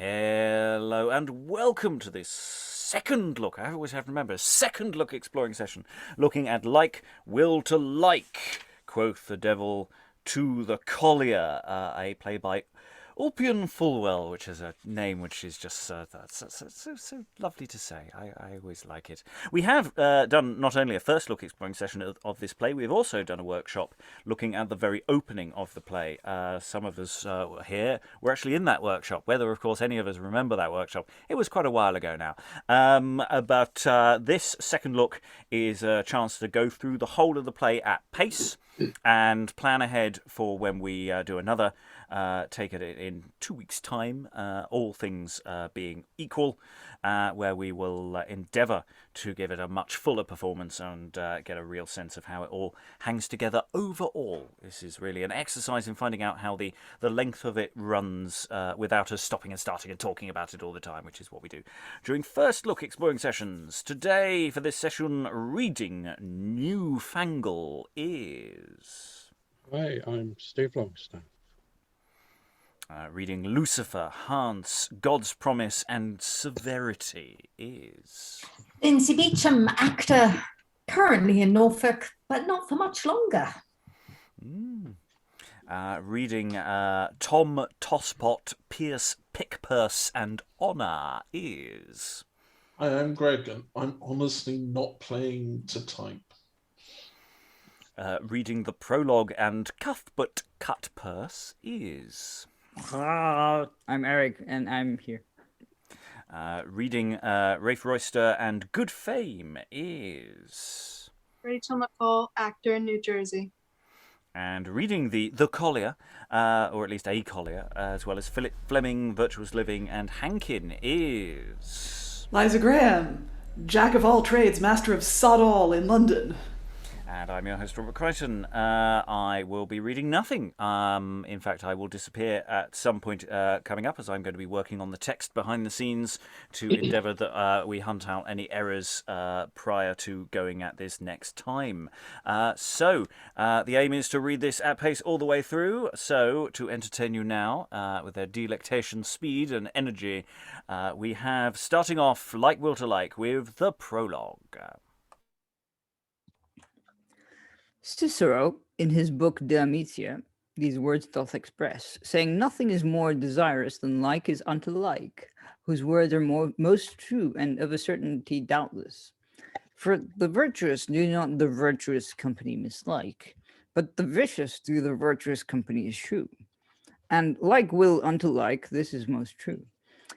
Hello and welcome to this second look, I always have to remember, second look exploring session, looking at Like Will to Like, Quoth the Devil to the Collier, a play by Ulpian Fulwell, which is a name which is just so lovely to say. I always like it. We have done not only a first look exploring session of this play, we've also done a workshop looking at the very opening of the play. Some of us here were actually in that workshop. Whether, of course, any of us remember that workshop, it was quite a while ago now. But this second look is a chance to go through the whole of the play at pace and plan ahead for when we do another take it in 2 weeks' time, all things being equal, where we will endeavour to give it a much fuller performance and get a real sense of how it all hangs together overall. This is really an exercise in finding out how the length of it runs without us stopping and starting and talking about it all the time, which is what we do during first look exploring sessions. Today, for this session, reading Newfangle is... Hi, I'm Steve Longstaffe. Reading Lucifer, Hance, God's Promise, and Severity is... Lynsey Beauchamp, actor, currently in Norfolk, but not for much longer. Reading Tom, Tosspot, Pierce, Pickpurse, and Honour is... Hi, I'm Greg, and I'm honestly not playing to type. Reading the Prologue and Cuthbert, Cutpurse is... I'm Eric, and I'm here. Reading Roister and Good Fame is... Rachael, Nicole, actor in New Jersey. And reading the Collier, or at least a Collier, as well as Fleming, Virtuous Living, and Hankin is... Liza Graham, jack of all trades, master of sod all in London. And I'm your host, Robert Crighton. I will be reading nothing. In fact, I will disappear at some point coming up, as I'm going to be working on the text behind the scenes to endeavour that we hunt out any errors prior to going at this next time. So the aim is to read this at pace all the way through. So to entertain you now with their delectation, speed, and energy, we have, starting off, Like Will to Like, with the prologue. Cicero, in his book De Amicia, these words doth express, saying nothing is more desirous than like is unto like, whose words are most true and of a certainty doubtless. For the virtuous do not the virtuous company mislike, but the vicious do the virtuous company eschew. And like will unto like, this is most true.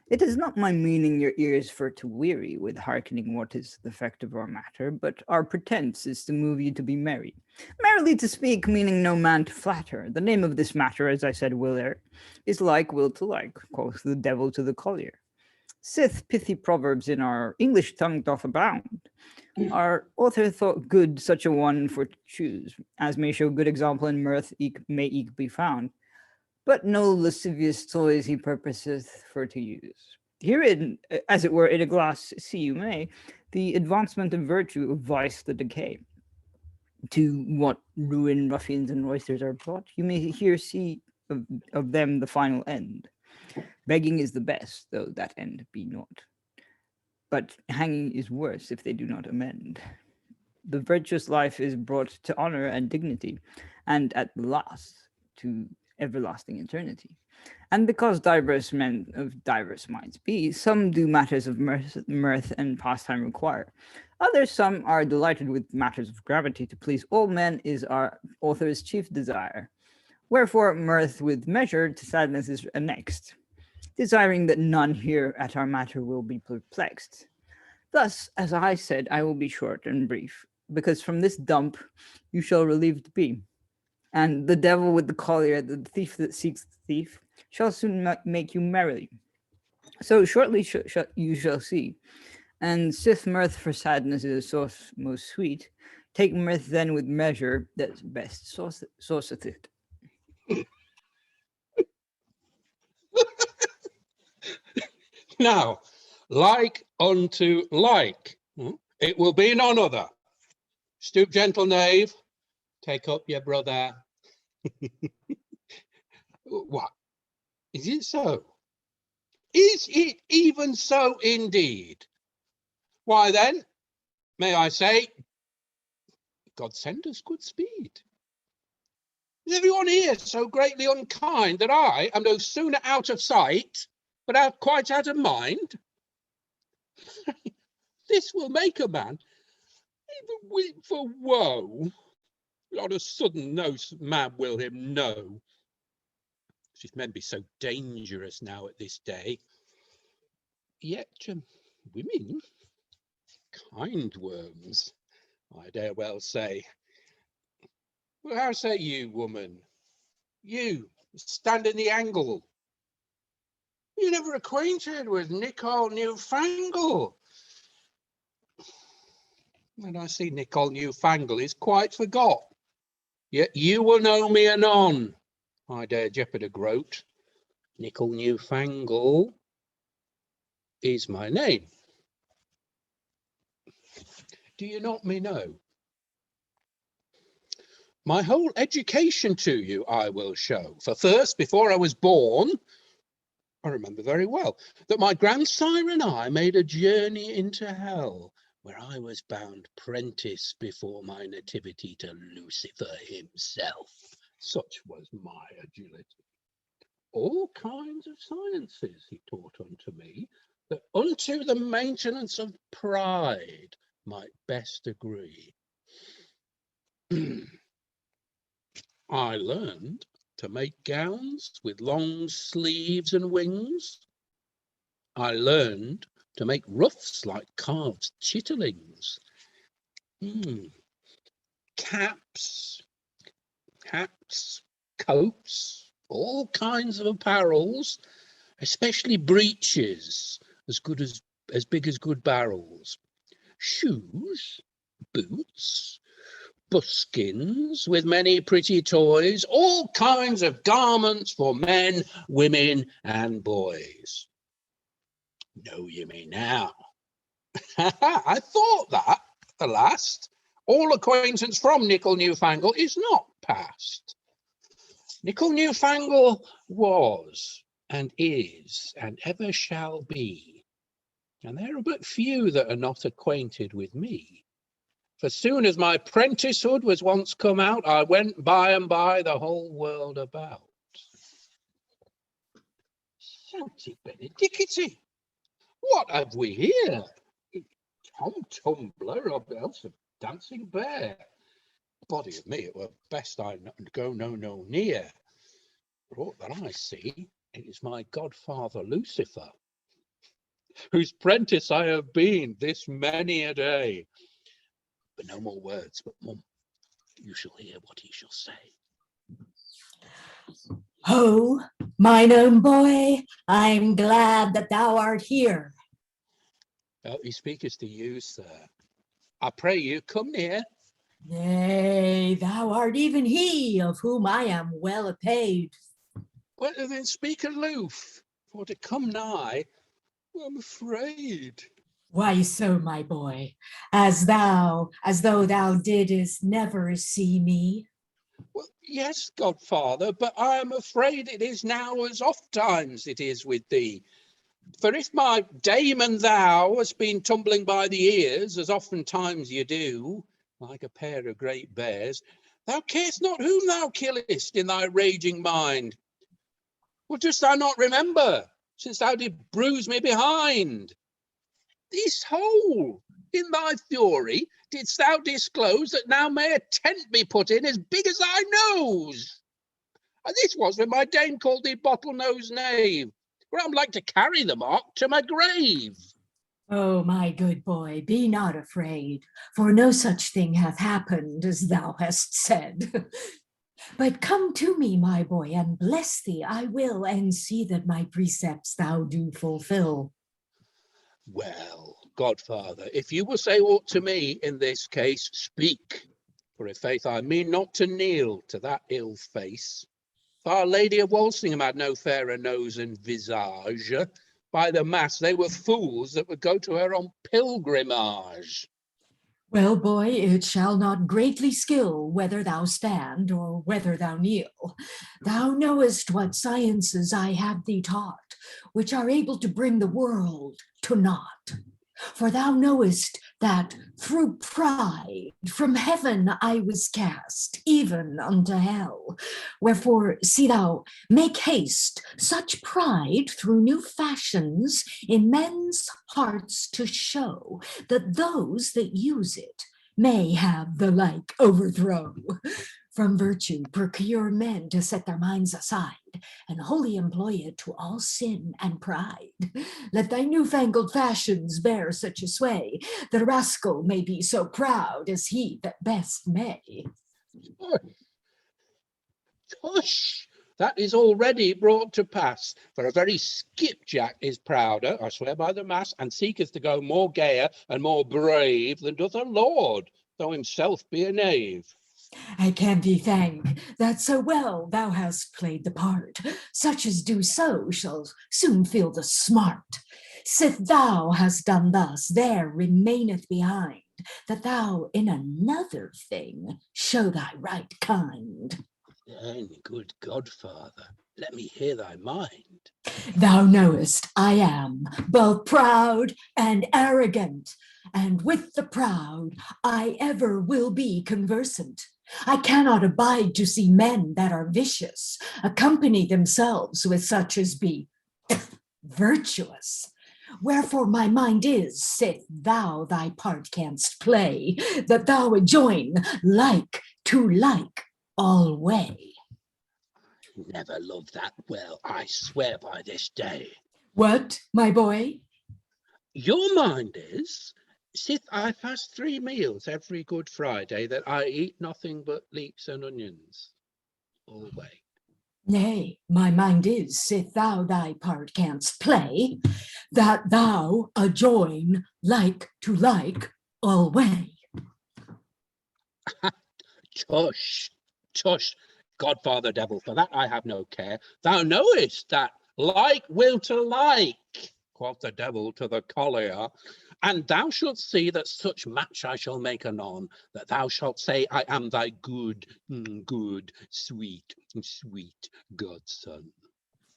It is not my meaning your ears for to weary with hearkening what is the effect of our matter, but our pretence is to move you to be merry. Merrily to speak, meaning no man to flatter. The name of this matter, as I said whilere, is Like Will to Like, quoth the devil to the collier. Sith pithy proverbs in our English tongue doth abound. Our author thought good such a one for to choose, as may show good example in mirth may eke be found. But no lascivious toys he purposeth for to use. Herein, as it were in a glass, see you may, the advancement of virtue, of vice the decay. To what ruin ruffians and roisters are brought, you may here see of them the final end. Begging is the best, though that end be not. But hanging is worse if they do not amend. The virtuous life is brought to honor and dignity, and at the last to everlasting eternity. And because diverse men of diverse minds be, some do matters of mirth and pastime require. Others some are delighted with matters of gravity, to please all men is our author's chief desire. Wherefore mirth with measure to sadness is annexed, desiring that none here at our matter will be perplexed. Thus, as I said, I will be short and brief, because from this dump you shall relieved be. And the devil with the collier, the thief that seeks the thief, shall soon make you merry. So shortly you shall see. And sith mirth for sadness is a source most sweet, take mirth then with measure that's best sourceth it. Now, like unto like, it will be none other. Stoop, gentle knave, take up your brother. What? Is it so? Is it even so indeed? Why then, may I say, God send us good speed. Is everyone here so greatly unkind that I am no sooner out of sight, but quite out of mind? This will make a man even weep for woe. On a sudden no man will him know. If men be so dangerous now at this day, yet women, kind worms, I dare well say. Well, how say you, woman? You stand in the angle. You never acquainted with Nicole Newfangle. When I see Nicole Newfangle is quite forgot. Yet you will know me anon. I dare jeopard a groat. Nicole Newfangle is my name. Do you not me know? My whole education to you I will show. For first, before I was born, I remember very well that my grandsire and I made a journey into hell, where I was bound prentice before my nativity to Lucifer himself. Such was my agility. All kinds of sciences he taught unto me, that unto the maintenance of pride might best agree. I learned to make gowns with long sleeves and wings. I learned to make ruffs like carved chitterlings. Caps, hats, coats, all kinds of apparels, especially breeches, as big as good barrels. Shoes, boots, buskins with many pretty toys, all kinds of garments for men, women, and boys. Know you me now? I thought that, the last, all acquaintance from Nicole Newfangle is not past. Nicole Newfangle was, and is, and ever shall be. And there are but few that are not acquainted with me. For soon as my prenticehood was once come out, I went by and by the whole world about. Sancti benedicite! What have we here? Tom Tumbler of the House of Dancing Bear. Body of me, it were best I go no near. For aught that I see, it is my godfather Lucifer, whose prentice I have been this many a day. But no more words, but mum, you shall hear what he shall say. Oh, mine own boy, I'm glad that thou art here. Oh, he speaketh to you, sir. I pray you, come near. Nay, thou art even he of whom I am well apaid. Well, then speak aloof, for to come nigh, I'm afraid. Why so, my boy, as though thou didst never see me? Well, yes, godfather, but I am afraid it is now as oft times it is with thee. For if my dame and thou hast been tumbling by the ears, as oftentimes you do, like a pair of great bears, thou carest not whom thou killest in thy raging mind. Well, dost thou not remember, since thou did bruise me behind? This hole in thy fury didst thou disclose, that now may a tent be put in as big as thy nose. And this was when my dame called thee bottle-nosed knave, where I'm like to carry the mark to my grave. Oh, my good boy, be not afraid, for no such thing hath happened as thou hast said. But come to me, my boy, and bless thee I will, and see that my precepts thou do fulfill. Well, godfather, if you will say aught to me in this case, speak. For if faith I mean not to kneel to that ill face. For Our Lady of Walsingham had no fairer nose and visage. By the mass, they were fools that would go to her on pilgrimage. Well, boy, it shall not greatly skill whether thou stand or whether thou kneel. Thou knowest what sciences I have thee taught, which are able to bring the world to naught. For thou knowest that through pride from heaven I was cast, even unto hell. Wherefore, see thou, make haste such pride through new fashions in men's hearts to show, that those that use it may have the like overthrow. From virtue procure men to set their minds aside, and wholly employ it to all sin and pride. Let thy newfangled fashions bear such a sway, that a rascal may be so proud as he that best may. Tush! That is already brought to pass, for a very skipjack is prouder, I swear by the mass, and seeketh to go more gayer and more brave than doth a lord, though himself be a knave. I can thee thank that so well thou hast played the part. Such as do so shall soon feel the smart. Sith thou hast done thus, there remaineth behind that thou in another thing show thy right kind. Then, good godfather, let me hear thy mind. Thou knowest I am both proud and arrogant, and with the proud I ever will be conversant. I cannot abide to see men that are vicious accompany themselves with such as be virtuous. Wherefore my mind is, sith thou thy part canst play, that thou adjoin like to like alway. Never loved that well, I swear by this day. What, my boy? Your mind is, sith I fast 3 meals every Good Friday, that I eat nothing but leeks and onions alway. Nay, my mind is, sith thou thy part canst play, that thou adjoin like to like alway. Tush, tush, godfather devil, for that I have no care. Thou knowest that like will to like, quoth the devil to the Collier, and thou shalt see that such match I shall make anon, that thou shalt say I am thy good, sweet godson.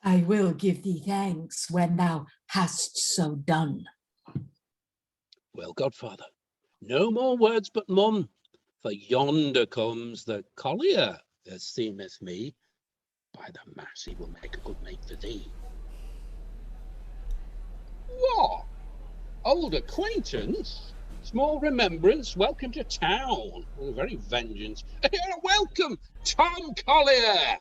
I will give thee thanks when thou hast so done. Well, godfather, no more words but mum, for yonder comes the Collier, as seemeth me. By the mass, he will make a good mate for thee. What? Old acquaintance? Small remembrance, welcome to town. Oh, very vengeance. Welcome, Tom Collier.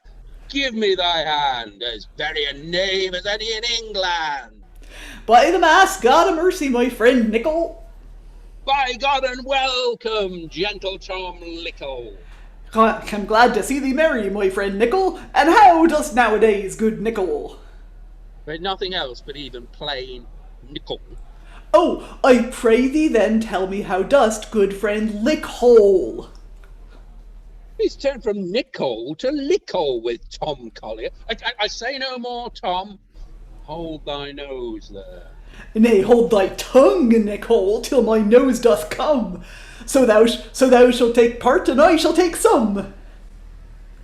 Give me thy hand, as very a knave as any in England. By the mass, God a mercy, my friend Nicole. By God and welcome, gentle Tom Nicole. I'm glad to see thee merry, my friend Nicole. And how dost nowadays, good Nicole? With nothing else but even plain Nicole. Oh, I pray thee then tell me how dost, good friend Lickhole. He's turned from Nicole to Lickhole with Tom Collier. I say no more, Tom. Hold thy nose there. Nay, hold thy tongue, Nicole, till my nose doth come. So thou shalt take part, and I shall take some.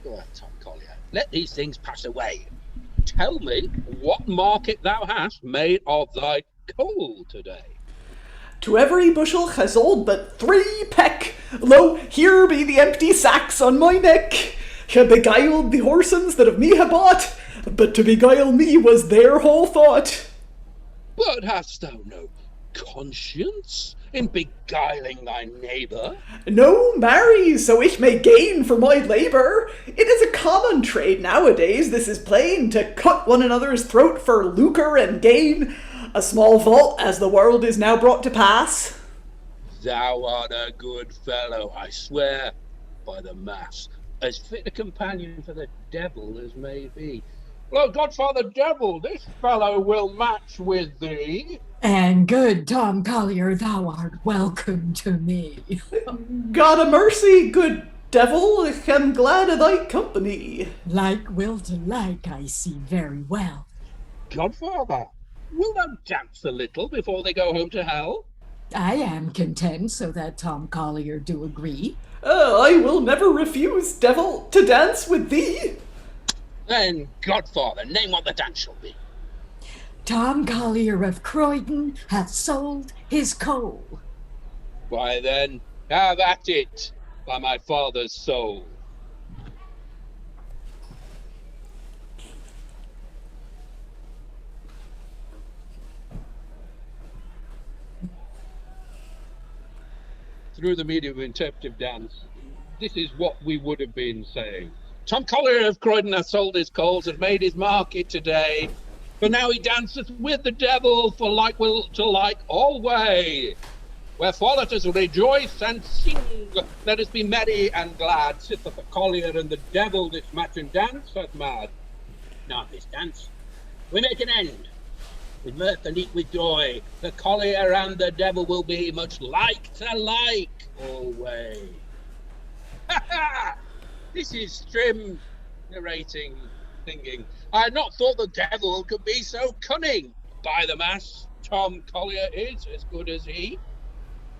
Oh, Tom Collier, let these things pass away. Tell me what market thou hast made of thy coal today. To every bushel has old but 3 peck. Lo, here be the empty sacks on my neck. Ha beguiled the horsens that of me ha bought, but to beguile me was their whole thought. But hast thou no conscience in beguiling thy neighbour? No, marry, so it may gain for my labour. It is a common trade nowadays, this is plain, to cut one another's throat for lucre and gain. A small fault, as the world is now brought to pass. Thou art a good fellow, I swear, by the mass, as fit a companion for the devil as may be. Well, godfather devil, this fellow will match with thee. And good Tom Collier, thou art welcome to me. God a mercy, good devil, I'm glad of thy company. Like will to like, I see very well. Godfather, will thou dance a little before they go home to hell? I am content, so that Tom Collier do agree. I will never refuse, devil, to dance with thee. Then, Godfather, name what the dance shall be. Tom Collier of Crichton hath sold his coal. Why then, have at it, by my father's soul. Through the medium of interpretive dance, this is what we would have been saying. Tom Collier of Croydon hath sold his coals, hath made his market today. For now he danceth with the devil, for like will to like alway. Wherefore let us rejoice and sing, let us be merry and glad. Sitteth the collier and the devil this match and dance hath mad. Now of this dance we make an end, with mirth and eke with joy. The collier and the devil will be much like to like alway. Ha ha! This is Trim narrating, singing. I had not thought the devil could be so cunning. By the mass, Tom Collier is as good as he.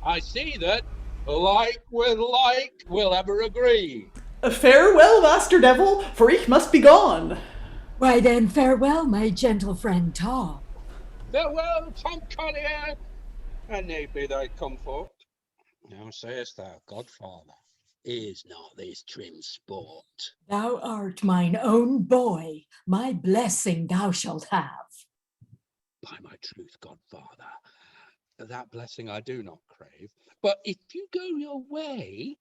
I see that like with like will ever agree. Farewell, Master Devil, for ich must be gone. Why then, farewell, my gentle friend Tom. Farewell, Tom Collier, and nay be thy comfort. Now sayest thou, Godfather, is not this trim sport? Thou art mine own boy, my blessing thou shalt have. By my truth, Godfather, that blessing I do not crave. But if you go your way,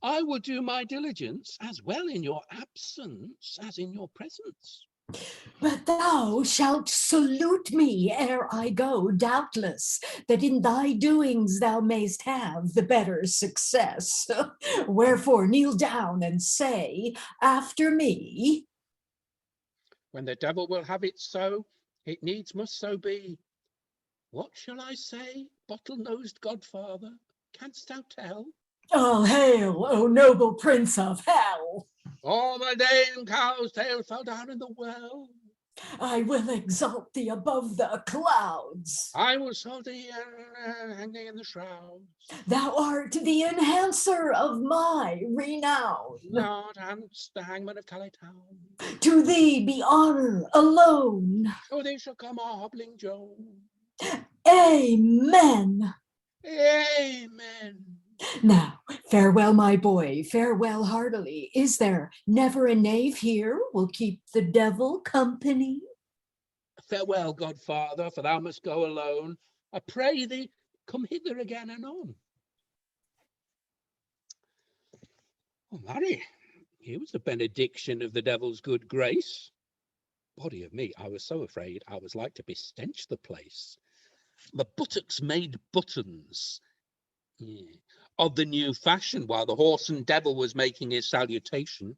I will do my diligence as well in your absence as in your presence. But thou shalt salute me ere I go, doubtless, that in thy doings thou mayst have the better success. Wherefore kneel down and say after me. When the devil will have it so, it needs must so be. What shall I say, bottle-nosed Godfather? Canst thou tell? All hail, O noble prince of hell! Oh, my Dame Cow's tail fell down in the well. I will exalt thee above the clouds. I will saw thee hanging in the shrouds. Thou art the enhancer of my renown. Lord Hance, the hangman of Calais town. To thee be honor alone. Oh, they shall come a hobbling Joan. Amen. Amen. Now, farewell, my boy, farewell heartily. Is there never a knave here will keep the devil company? Farewell, Godfather, for thou must go alone. I pray thee, come hither again anon. Oh, marry, here was the benediction of the devil's good grace. Body of me, I was so afraid I was like to bestench the place. The buttocks made buttons. Yeah. Of the new fashion, while the horse and devil was making his salutation.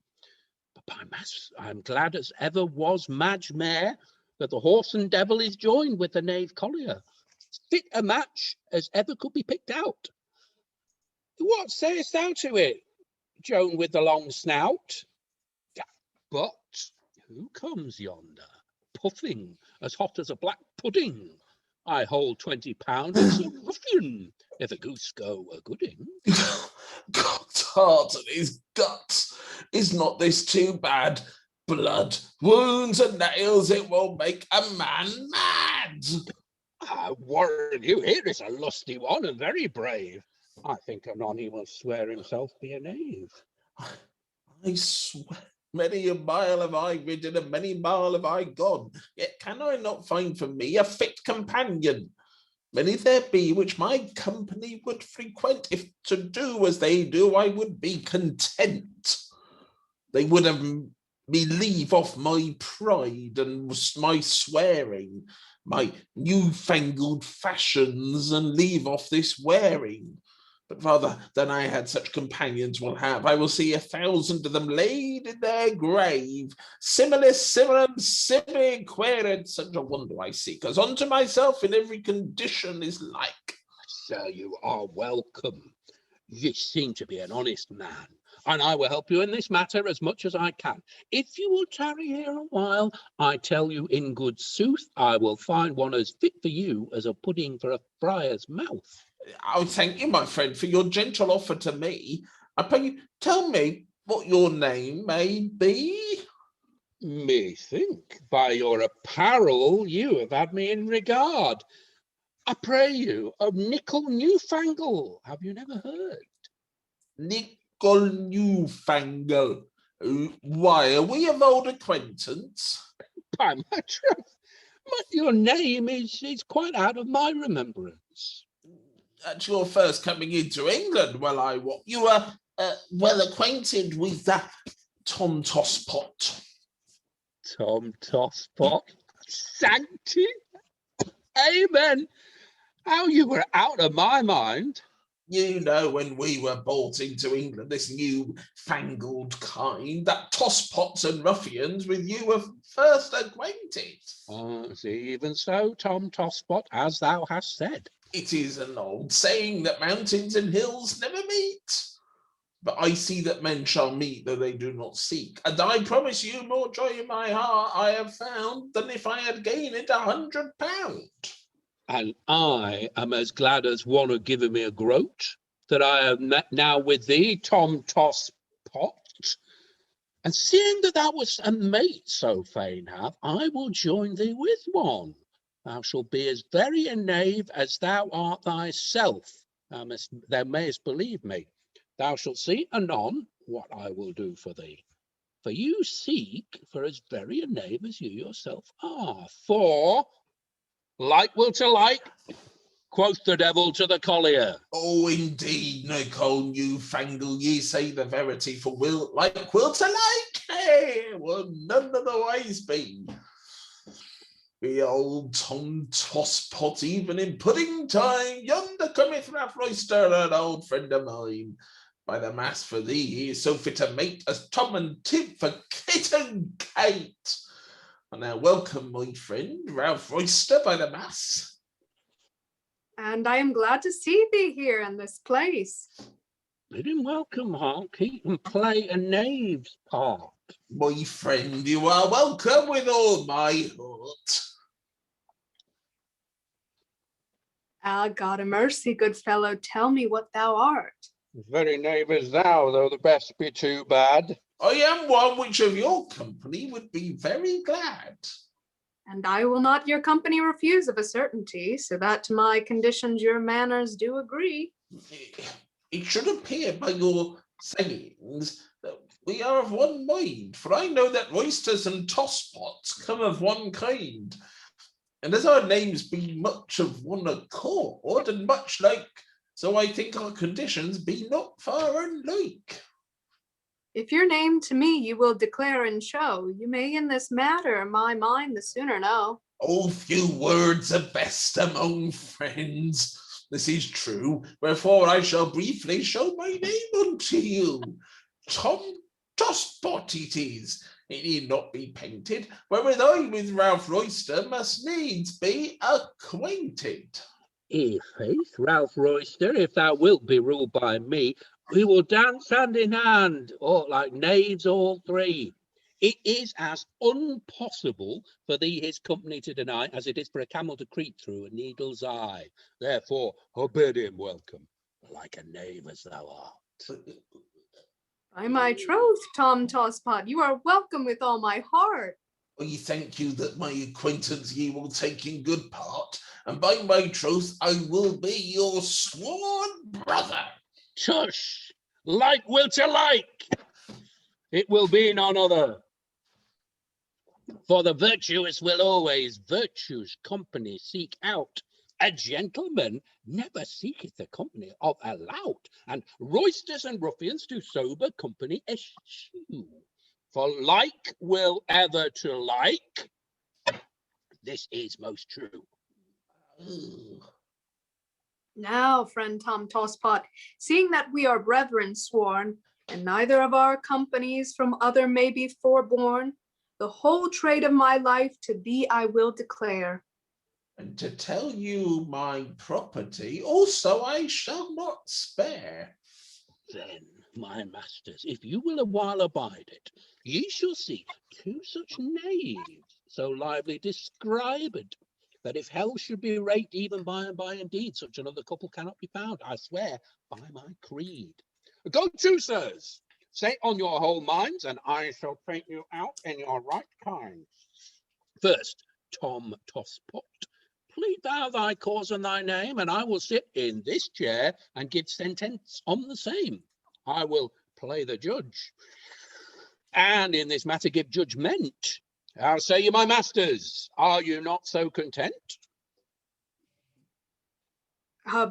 But by mass, I'm glad as ever was Madge Mare that the horse and devil is joined with the knave Collier. Fit a match as ever could be picked out. What sayest thou to it, Joan with the long snout? But who comes yonder, puffing as hot as a black pudding? I hold £20, it's a ruffian, if a goose go a gooding. God's heart and his guts. Is not this too bad? Blood, wounds and nails, it will make a man mad. I warrant you, here is a lusty one and very brave. I think anon he will swear himself be a knave. I swear, many a mile have I ridden, and many mile have I gone, yet can I not find for me a fit companion. Many there be which my company would frequent. If to do as they do, I would be content. They would have me leave off my pride and my swearing, my newfangled fashions, and leave off this wearing. But rather than I had such companions will have, I will see 1,000 of them laid in their grave, similis similum sibi quered, such a wonder I see, because unto myself in every condition is like. Sir, you are welcome. You seem to be an honest man. and I will help you in this matter as much as I can. If you will tarry here a while, I tell you in good sooth, I will find one as fit for you as a pudding for a friar's mouth. I thank you, my friend, for your gentle offer to me. I pray you, tell me what your name may be. Methink by your apparel you have had me in regard. I pray you, of Nicole Newfangle, have you never heard? Nicole Newfangle. Why, are we of old acquaintance? By my troth, your name is quite out of my remembrance. At your first coming into England, well, you are well acquainted with Tom Tosspot. Tom Tosspot, sanctity, amen. How you were out of my mind. You know, when we were brought into England, this new-fangled kind, that tosspots and ruffians with you were first acquainted. Even so, Tom Tosspot, as thou hast said. It is an old saying that mountains and hills never meet. But I see that men shall meet, though they do not seek. And I promise you more joy in my heart I have found than if I had gained it £100. And I am as glad as one who given me a groat that I have met now with thee, Tom Tosspot. And seeing that thou wast a mate so fain have, I will join thee with one. Thou shalt be as very a knave as thou art thyself. Thou mayest believe me. Thou shalt see anon what I will do for thee. For you seek for as very a knave as you yourself are. For like will to like, quoth the devil to the collier. Oh, indeed, Nicole Newfangle, ye say the verity, for like will to like, hey, will none of the ways be. Be old Tom Tosspot, even in pudding time, yonder cometh Roister, an old friend of mine. By the mass for thee, he is so fit a mate as Tom and Tim for Kit and Kate. And now welcome, my friend, Ralph Roister, by the mass. And I am glad to see thee here in this place. Bid him welcome, Hankin, and play a knave's part. My friend, you are welcome with all my heart. Ah, God a mercy, good fellow, tell me what thou art. As very knave as thou, though the best be too bad. I am one which of your company would be very glad. And I will not your company refuse of a certainty, so that to my conditions your manners do agree. It should appear by your sayings that we are of one mind, for I know that roisters and tosspots come of one kind. And as our names be much of one accord, and much like, so I think our conditions be not far unlike. If your name to me you will declare and show, you may in this matter my mind the sooner know. Oh, few words are best among friends. This is true, wherefore I shall briefly show my name unto you. Tom Tosspot it is. It need not be painted, wherewith I with Ralph Roister must needs be acquainted. Faith, Ralph Roister, if thou wilt be ruled by me, we will dance hand in hand, or like knaves all three. It is as impossible for thee his company to deny as it is for a camel to creep through a needle's eye. Therefore, bid him welcome, like a knave as thou art. By my troth, Tom Tosspot, you are welcome with all my heart. I thank you that my acquaintance ye will take in good part, and by my troth I will be your sworn brother. Tush, like will to like. It will be none other. For the virtuous will always virtue's company seek out. A gentleman never seeketh the company of a lout, and roisters and ruffians to sober company eschew. For like will ever to like. This is most true. Now, friend Tom Tosspot, seeing that we are brethren sworn, and neither of our companies from other may be forborne, the whole trade of my life to thee I will declare. And to tell you my property also I shall not spare. Then my masters, if you will a while abide it, ye shall see two such knaves so lively described, that if hell should be raked even by and by, indeed, such another couple cannot be found, I swear by my creed. Go to, sirs, say on your whole minds, and I shall paint you out in your right kind. First, Tom Tosspot, plead thou thy cause and thy name, and I will sit in this chair and give sentence on the same. I will play the judge, and in this matter give judgment. How say you, my masters? Are you not so content?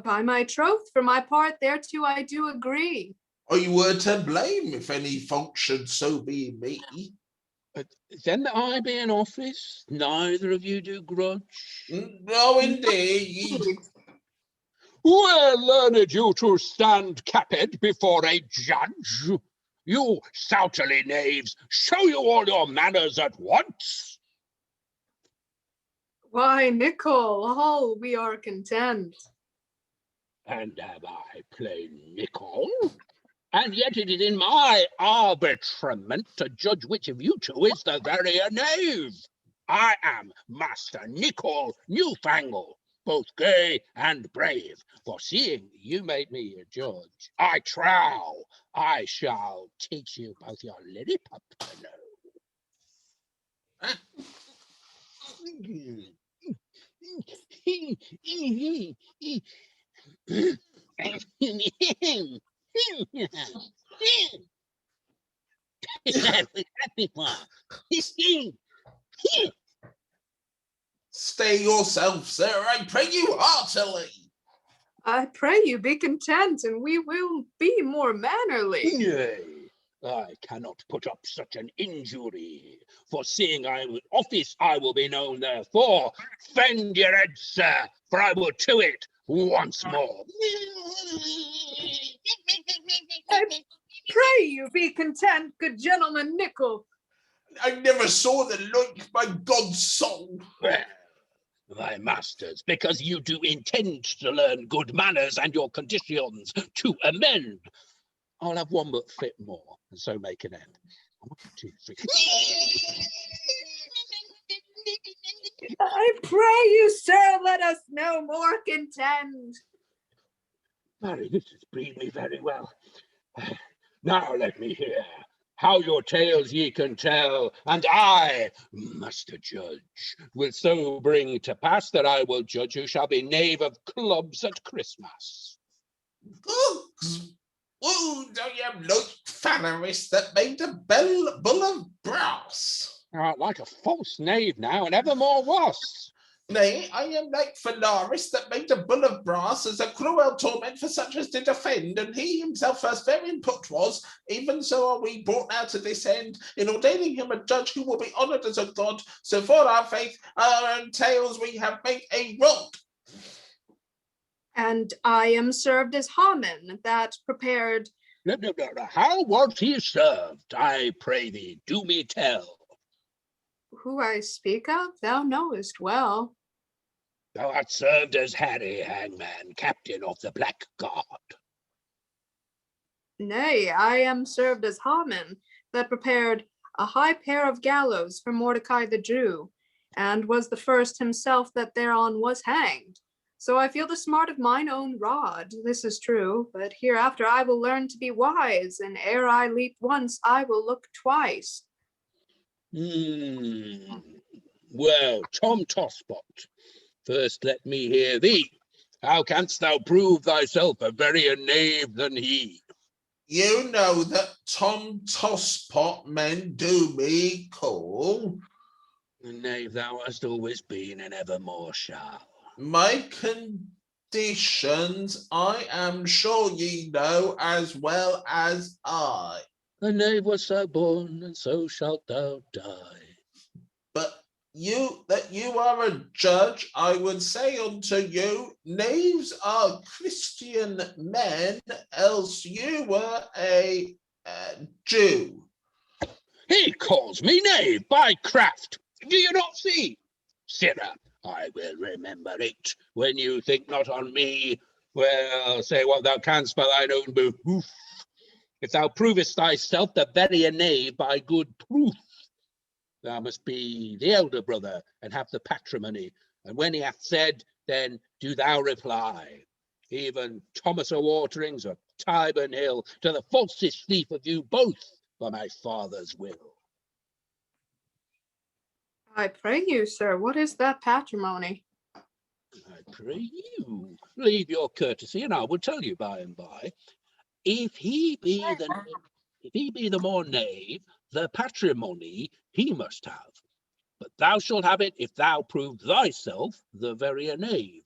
By my troth, for my part, thereto I do agree. I were to blame if any fault should so be me. Then that I be in office, neither of you do grudge. No, indeed. Well learned you to stand capped before a judge. You soutily knaves, show you all your manners at once. Why, Nicole, all we are content. And am I plain Nicole? And yet it is in my arbitrament to judge which of you two is the verier knave. I am Master Nicole Newfangle, both gay and brave. For seeing you made me a judge, I trow I shall teach you both your lillipup to know. Stay yourself, sir, I pray you heartily. I pray you be content, and we will be more mannerly. Nay, I cannot put up such an injury. For seeing I am in office, I will be known therefore. Fend your head, sir, for I will to it once more. I pray you be content, good gentleman Nicole. I never saw the like, by God's soul. Well, my masters, because you do intend to learn good manners and your conditions to amend, I'll have one but fit more, and so make an end. 1, 2, 3. I pray you, sir, let us no more contend. Marry, this has pleased me very well. Now let me hear how your tales ye can tell, and I, Master Judge, will so bring to pass that I will judge who shall be knave of clubs at Christmas. Gooks, who do you look, Fanaris, that made a bull of brass? Like a false knave now, and evermore was. Nay, I am like Fanaris, that made a bull of brass as a cruel torment for such as did offend, and he himself first therein put was, even so are we brought now to this end, in ordaining him a judge who will be honoured as a god, so for our faith, our own tales we have made a rod. And I am served as Haman, that prepared. No. How was he served? I pray thee, do me tell. Who I speak of, thou knowest well. Thou art served as Harry Hangman, captain of the Black Guard. Nay, I am served as Haman, that prepared a high pair of gallows for Mordecai the Jew, and was the first himself that thereon was hanged. So I feel the smart of mine own rod, this is true, but hereafter I will learn to be wise, and ere I leap once, I will look twice. Well, Tom Tosspot, first let me hear thee. How canst thou prove thyself a verier knave than he? You know that Tom Tosspot men do me call. The knave thou hast always been and evermore shall. My conditions I am sure ye know as well as I. The knave was so born, and so shalt thou die. But you are a judge, I would say unto you, knaves are Christian men, else you were a Jew. He calls me knave by craft. Do you not see? Sirrah, I will remember it when you think not on me. Well, say what thou canst by thine own behoof. if thou provest thyself the very knave by good proof, thou must be the elder brother and have the patrimony. And when he hath said, then do thou reply. Even Thomas O'Waterings of Tyburn Hill, to the falsest thief of you both, by my father's will. I pray you, sir, what is that patrimony? I pray you, leave your courtesy, and I will tell you by and by. If he be the more knave, the patrimony he must have. But thou shalt have it if thou prove thyself the very knave.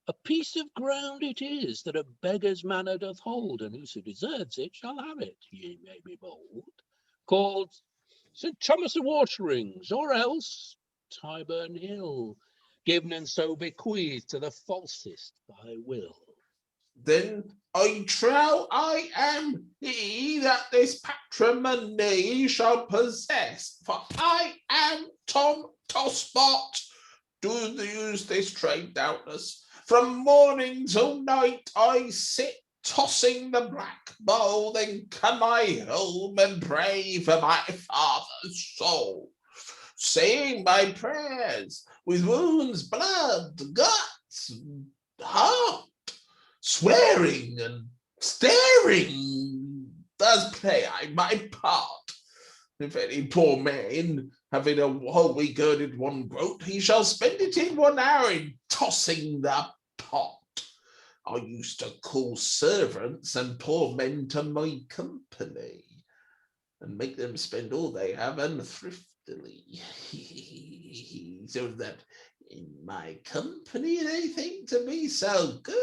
A piece of ground it is that a beggar's manor doth hold, and whoso deserves it shall have it, ye may be bold. Called St. Thomas of Waterings, or else Tyburn Hill, given and so bequeathed to the falsest by will. Then I trow I am he that this patrimony shall possess, for I am Tom Tosspot. Do use this trade doubtless. From morning till night I sit tossing the black bowl, then come I home and pray for my father's soul, saying my prayers with wounds, blood, guts, heart, swearing and staring. Thus play I my part. If any poor man, having a whole week earned one groat, he shall spend it in 1 hour in tossing the pot. I used to call servants and poor men to my company, and make them spend all they have unthriftily, so that in my company they think to be so good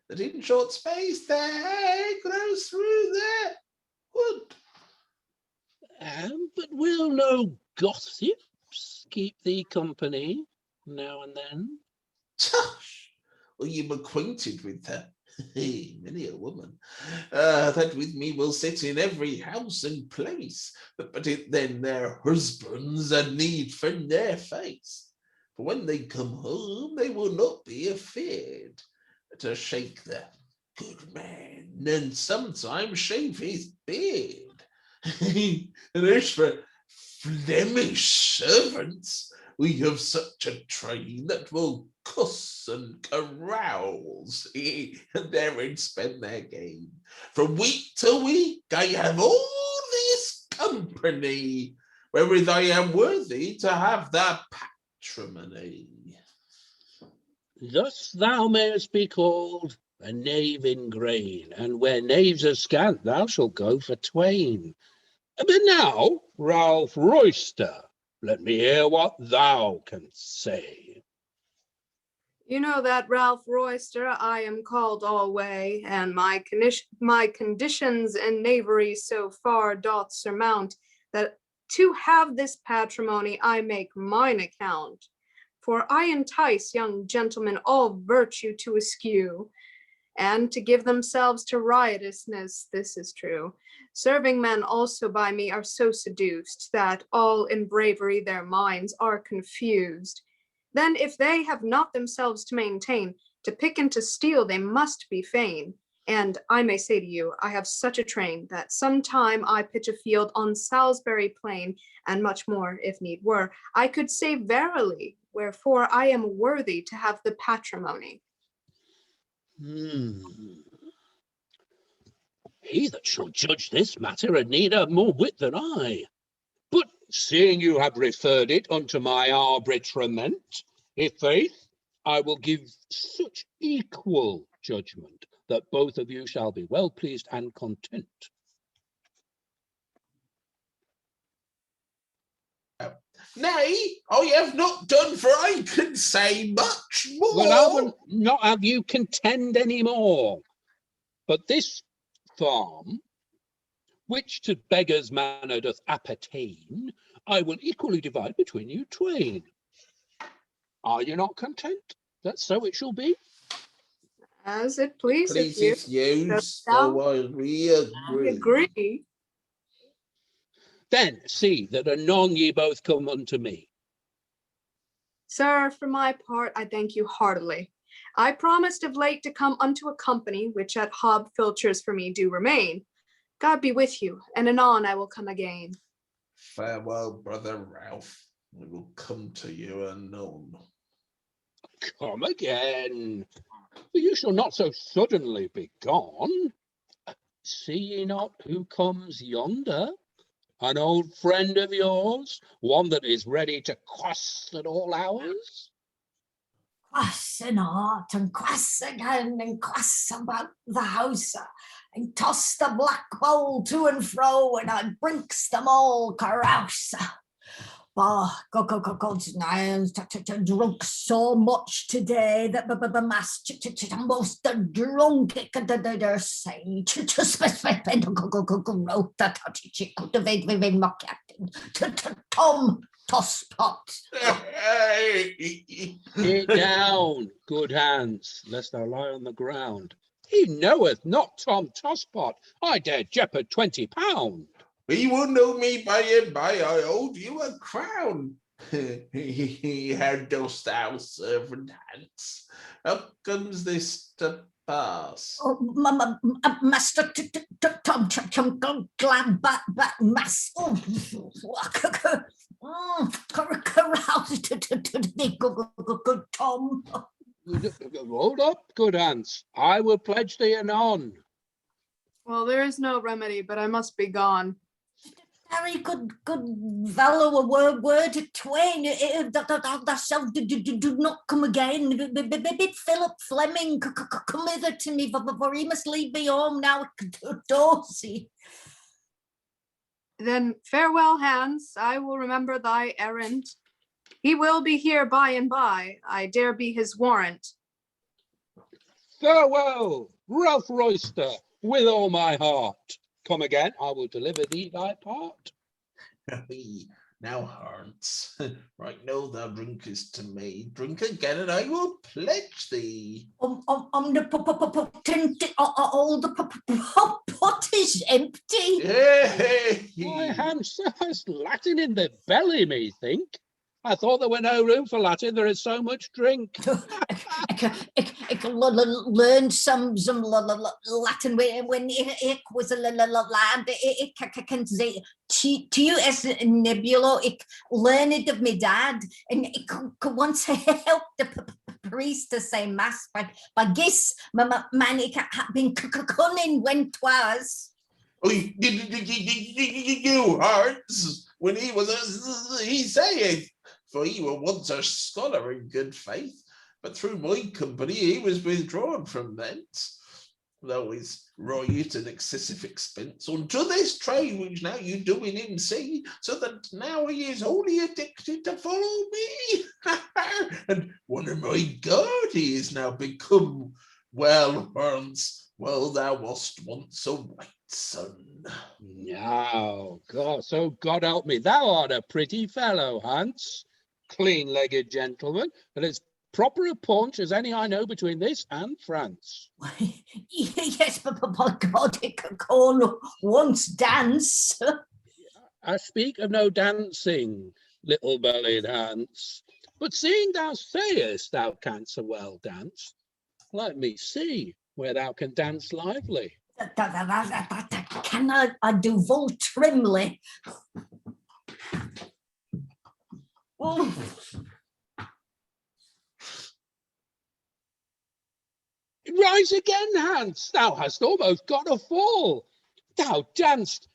that in short space their hair grows through their wood. But will no gossips keep thee company now and then? Tush! Are you acquainted with her? Many a woman that with me will sit in every house and place, but then their husbands are need for their face. For when they come home, they will not be afeard to shake the good man, and sometimes shave his beard. And as for Flemish servants, we have such a train that will cuss and carouse, and therein spend their gain. From week to week I have all this company, wherewith I am worthy to have the patrimony. Thus thou mayest be called a knave in grain, and where knaves are scant, thou shalt go for twain. But now, Ralph Roister, let me hear what thou canst say. You know that, Ralph Roister, I am called alway, and my conditions and knavery so far doth surmount, that to have this patrimony I make mine account. For I entice young gentlemen all virtue to eschew, and to give themselves to riotousness, this is true. Serving men also by me are so seduced, that all in bravery their minds are confused. Then if they have not themselves to maintain, to pick and to steal they must be fain. And I may say to you, I have such a train, that sometime I pitch a field on Salisbury plain, and much more, if need were, I could say verily, wherefore I am worthy to have the patrimony. He that shall judge this matter had need have more wit than I. But seeing you have referred it unto my arbitrament, i' faith, I will give such equal judgment that both of you shall be well pleased and content. Nay, I have not done, for I can say much more. Well, I will not have you contend any more. But this farm, which to beggar's manor doth appertain, I will equally divide between you twain. Are you not content that so it shall be? As it pleaseth you, so I agree. Then see that anon ye both come unto me. Sir, for my part, I thank you heartily. I promised of late to come unto a company, which at Hob filters for me do remain. God be with you, and anon I will come again. Farewell, brother Ralph. We will come to you anon. Come again. You shall not so suddenly be gone. See ye not who comes yonder? An old friend of yours, one that is ready to cross at all hours? Quass and art and quass again and quass about the house and toss the black bowl to and fro and I brinks them all carousa. God's names drunk so much today that the master most drunk it could say just wrote that she could have been my captain to Tom Tosspot. Get down, good Hance, lest thou lie on the ground. He knoweth not Tom Tosspot. I dare jeopard £20. He will know me by and by. I hold you a crown. How dost thou, servant Hance? How comes this to pass? Oh, Master Tom, glad back, mass. Good Tom. Hold up, good Hance. I will pledge thee anon. Well, there is no remedy, but I must be gone. Very good fellow, a word of twain. Thou do not come again. Bid Philip Fleming come hither to me, for he must leave me home now to Dorsey. Then farewell, Hance. I will remember thy errand. He will be here by and by. I dare be his warrant. Farewell, Ralph Roister, with all my heart. Come again, I will deliver thee thy part. Now, Hance, right now thou drinkest to me. Drink again, and I will pledge thee. Omnipotent, all the pot is empty. Why, Hance, thou hast Latin in the belly, methink. I thought there were no room for Latin. There is so much drink. I learned some Latin when I was a lad. I can say to you as Nebulo, I learned of my dad, and I could once help the priest to say mass, but guess my man had been cunning when 'twas. Oh, you hearts, when he was he saith, for he were once a scholar in good faith, but through my company he was withdrawn from thence, though his riot and excessive expense unto this trade which now you do in him see, so that now he is wholly addicted to follow me. And one of my God, he is now become. Well, Hance, well, thou wast once a white son. Now, God, so God help me, thou art a pretty fellow, Hance. Clean-legged gentleman, and as proper a paunch as any I know between this and France. Yes, but by God, it could call once dance. I speak of no dancing, little-bellied Hance. But seeing thou sayest thou canst so well dance, let me see where thou can dance lively. That can I do full trimly. Oh. Rise again, Hance, thou hast almost got a fall. Thou danced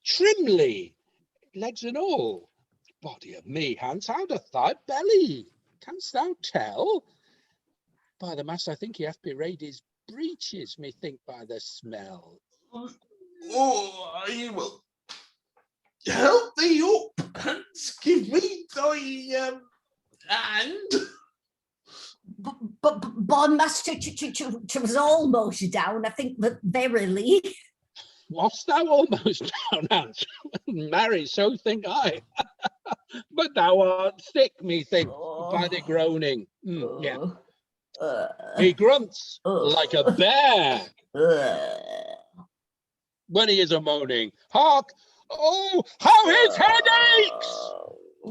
trimly, legs and all. Body of me, Hance, how doth thy belly? Canst thou tell? By the mass, I think he hath bewrayed his breeches, methink by the smell. Oh, I will help thee up, Hance. Give me thy hand. But Master was almost down, I think, but verily. Wast thou almost down, Hance? Marry, so think I. But thou art sick, methink, by the groaning. Yeah. He grunts like a bear when he is a moaning. Hark! Oh, how his head aches!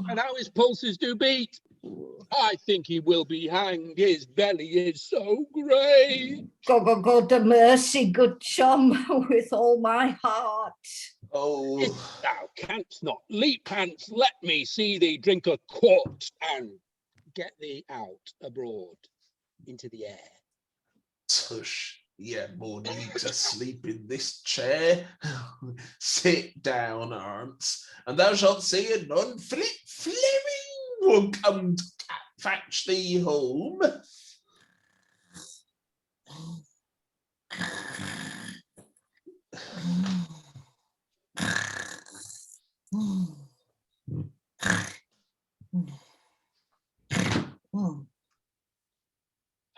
And how his pulses do beat. I think he will be hanged. His belly is so great. God, the mercy, good chum, with all my heart. Oh, If thou canst not leap, Hance, let me see thee drink a quart and get thee out abroad into the air. tush. Yeah, more need to sleep in this chair. Sit down, Hance, and thou shalt see anon Philip Fleming will come to fetch thee home.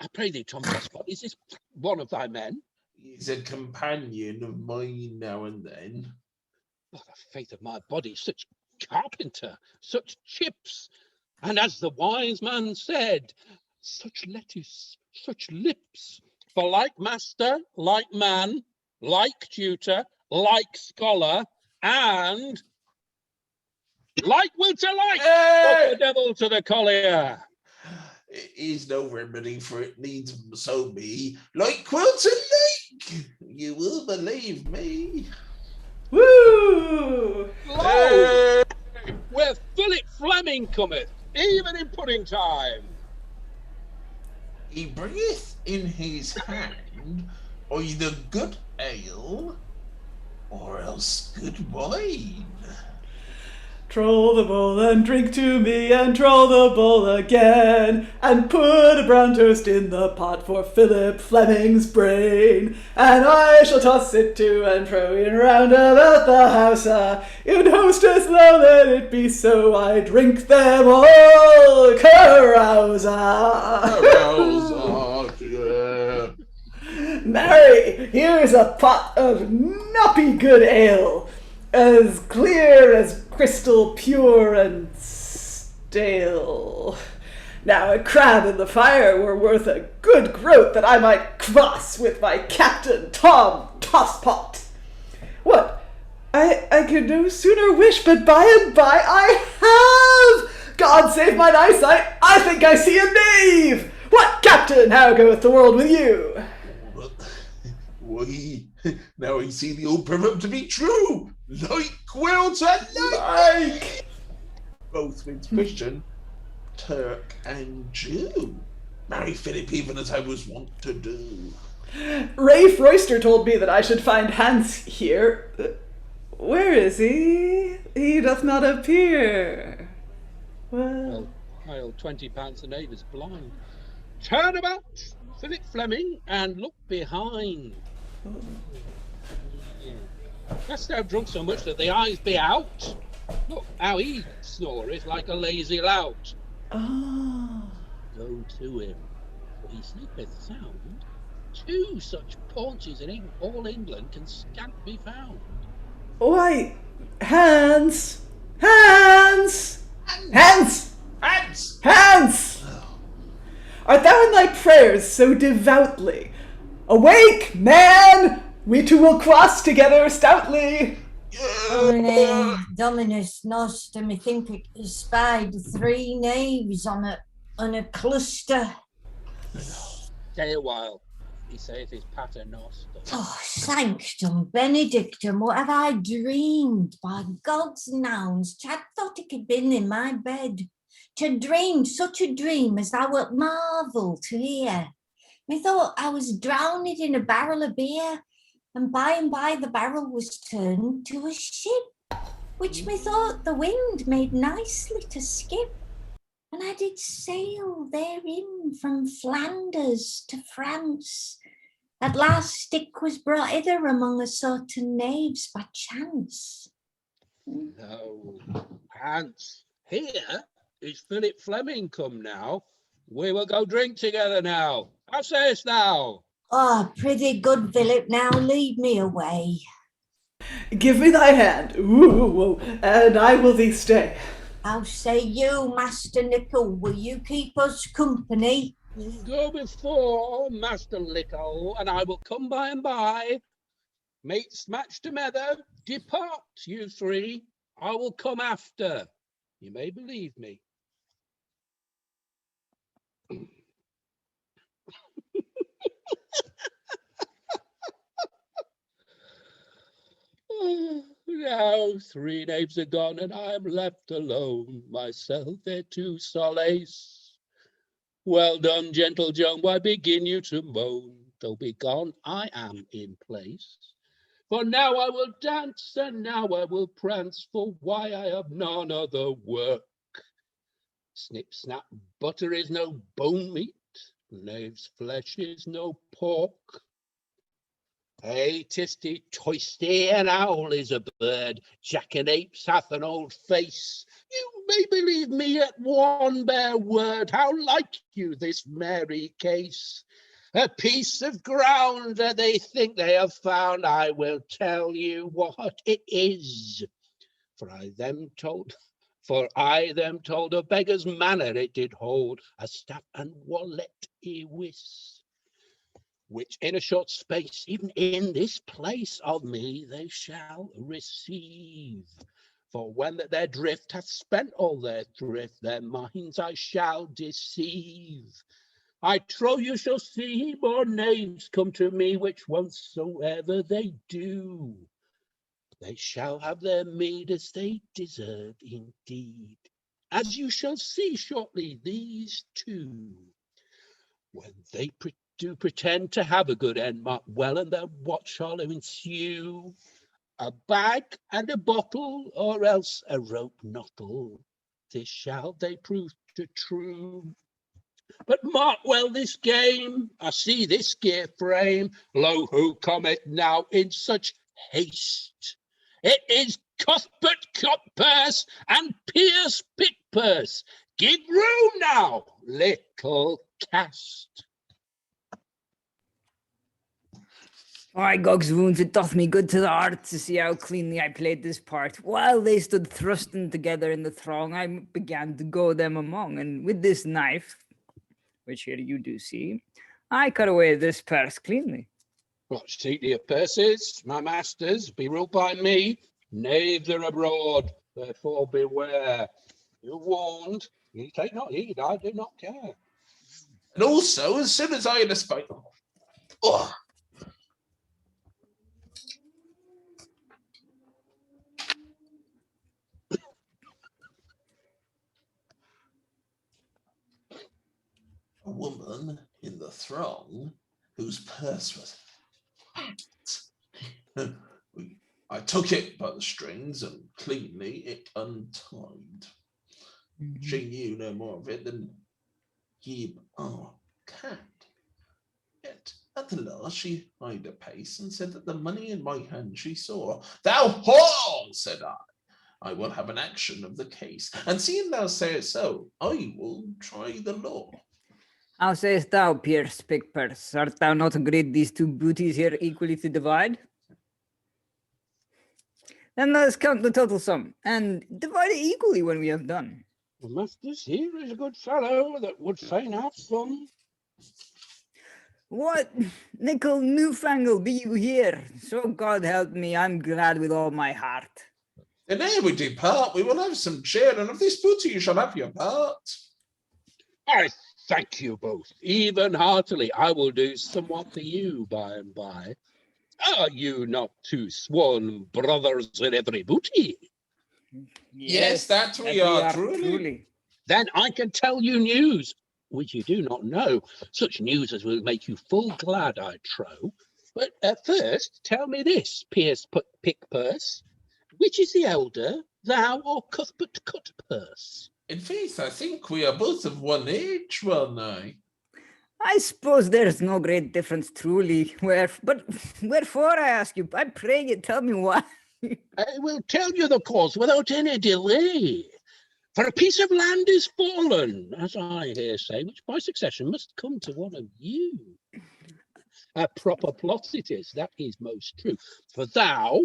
I pray thee, Tom Tosspot, is this one of thy men? He's a companion of mine now and then. By the faith of my body, such carpenter, such chips, and as the wise man said, such lettuce, such lips, for like master, like man, like tutor, like scholar, and like will to like, Hey! the devil to the collier. It is no remedy for it needs so be. Like Quoth the Devil, you will believe me. Woo! Lo, where Philip Fleming cometh, even in pudding time. He bringeth in his hand either good ale or else good wine. Troll the bowl and drink to me, and troll the bowl again, and put a brown toast in the pot for Philip Fleming's brain, and I shall toss it to and fro in round about the house. In hostess, lo, let it be so, I drink them all, carousa. Marry, here's a pot of nuppy good ale, as clear as crystal, pure and stale. Now a crab in the fire were worth a good groat that I might cross with my captain Tom Tosspot. What? I could no sooner wish, but by and by I have! God save mine eyesight, I think I see a knave! What, captain, how goeth the world with you? Why, now I see the old proverb to be true. Like Quoth the like. Both means Christian, Turk and Jew. Marry Philip even as I was wont to do. Rafe Roister told me that I should find Hance here. Where is he? He doth not appear. Well, I'll £20 a knave is blind. Turn about, Philip Fleming, and look behind. Hast thou drunk so much that the eyes be out? Look how he snoreth like a lazy lout. oh. Go to him, for he sleepeth sound. Two such paunches in all England can scant be found. Why, Hance! Hance! Hance! Hance! Hance! Art thou in thy prayers so devoutly? Awake, man! We two will cross together stoutly. Dominus noster, methink I spied 3 knaves on a cluster. Stay a while, he saith his pater noster. Oh, sanctum benedictum, what have I dreamed? By God's nouns, Chad thought it had been in my bed. To dream such a dream as thou wilt marvel to hear. Methought I was drowned in a barrel of beer, and by the barrel was turned to a ship, which methought the wind made nicely to skip. And I did sail therein from Flanders to France. At last stick was brought hither among a sort of knaves by chance. No, Hance, here is Philip Fleming come now. We will go drink together now. How sayest thou? Oh, pretty good, Philip, now lead me away. Give me thy hand, ooh, and I will thee stay. How say you, Master Nicole, will you keep us company? Go before, Master Nicole, and I will come by and by. Mates match together, depart, you 3. I will come after. You may believe me. now 3 knaves are gone, and I am left alone, myself there to solace. Well done, gentle Joan, why begin you to moan? Though begone, I am in place. For now I will dance, and now I will prance, for why I have none other work. Snip, snap, butter is no bone meat, knave's flesh is no pork. Hey, tisty, toisty, an owl is a bird, jackanapes hath an old face. You may believe me at one bare word, how like you this merry case? A piece of ground that they think they have found, I will tell you what it is. For I them told a beggar's manner it did hold, a staff and wallet he wis, which in a short space, even in this place of me, they shall receive. For when that their drift hath spent all their thrift, their minds I shall deceive. I trow you shall see more knaves come to me, which whatsoever they do, they shall have their meed as they deserve indeed. As you shall see shortly, these two, when they do pretend to have a good end, mark well, and then what shall ensue? A bag and a bottle, or else a rope knottle. This shall they prove to true. But mark well this game, I see this gear frame. Lo, who cometh now in such haste? It is Cuthbert Cutpurse and Pierce Pickpurse. Give room now, little cast. My Gog's wounds, it doth me good to the heart to see how cleanly I played this part. While they stood thrusting together in the throng, I began to go them among, and with this knife, which here you do see, I cut away this purse cleanly. What seat your purses, my masters, be ruled by me. Knaves are abroad, therefore beware. You're warned, you take not heed, I do not care. And also, as soon as I had spoken, oh, a woman in the throng whose purse was hacked. I took it by the strings and cleanly it untied. She knew no more of it than ye are cat. Yet at the last she hied a pace and said that the money in my hand she saw. Thou whore, said I will have an action of the case, and seeing thou sayest so, I will try the law. How sayest thou, Pierce Pickpurse? Art thou not agreed these two booties here equally to divide? Then let us count the total sum, and divide it equally when we have done. The masters here is a good fellow that would fain have some. What, Nicole, Newfangle, be you here? So God help me, I'm glad with all my heart. And ere we depart, we will have some cheer, and of this booty you shall have your part. I thank you both, even heartily. I will do somewhat for you by and by. Are you not two sworn brothers in every booty? Yes, that we are, truly. Then I can tell you news, which you do not know. Such news as will make you full glad, I trow. But first, tell me this, Pierce Pickpurse. Which is the elder, thou or Cuthbert Cutpurse? In faith, I think we are both of one age, well nigh. I suppose there's no great difference truly, but wherefore I ask you, I pray you tell me why. I will tell you the cause without any delay. For a piece of land is fallen, as I hear say, which by succession must come to one of you. A proper plot it is, that is most true. For thou,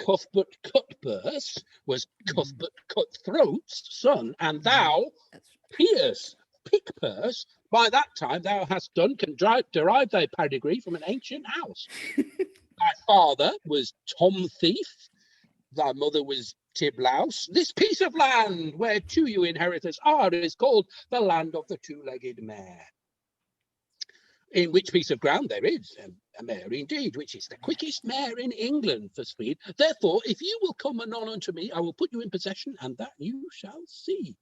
Cuthbert Cutpurse, was Cuthbert Cutthroat's son, and thou, Pierce Pickpurse, by that time thou hast done can derive thy pedigree from an ancient house. Thy father was Tom Thief, thy mother was Tiblouse. This piece of land whereto you inheritors are is called the land of the two-legged mare. In which piece of ground there is, A mare indeed, which is the quickest mare in England for speed. Therefore, if you will come anon unto me, I will put you in possession, and that you shall see.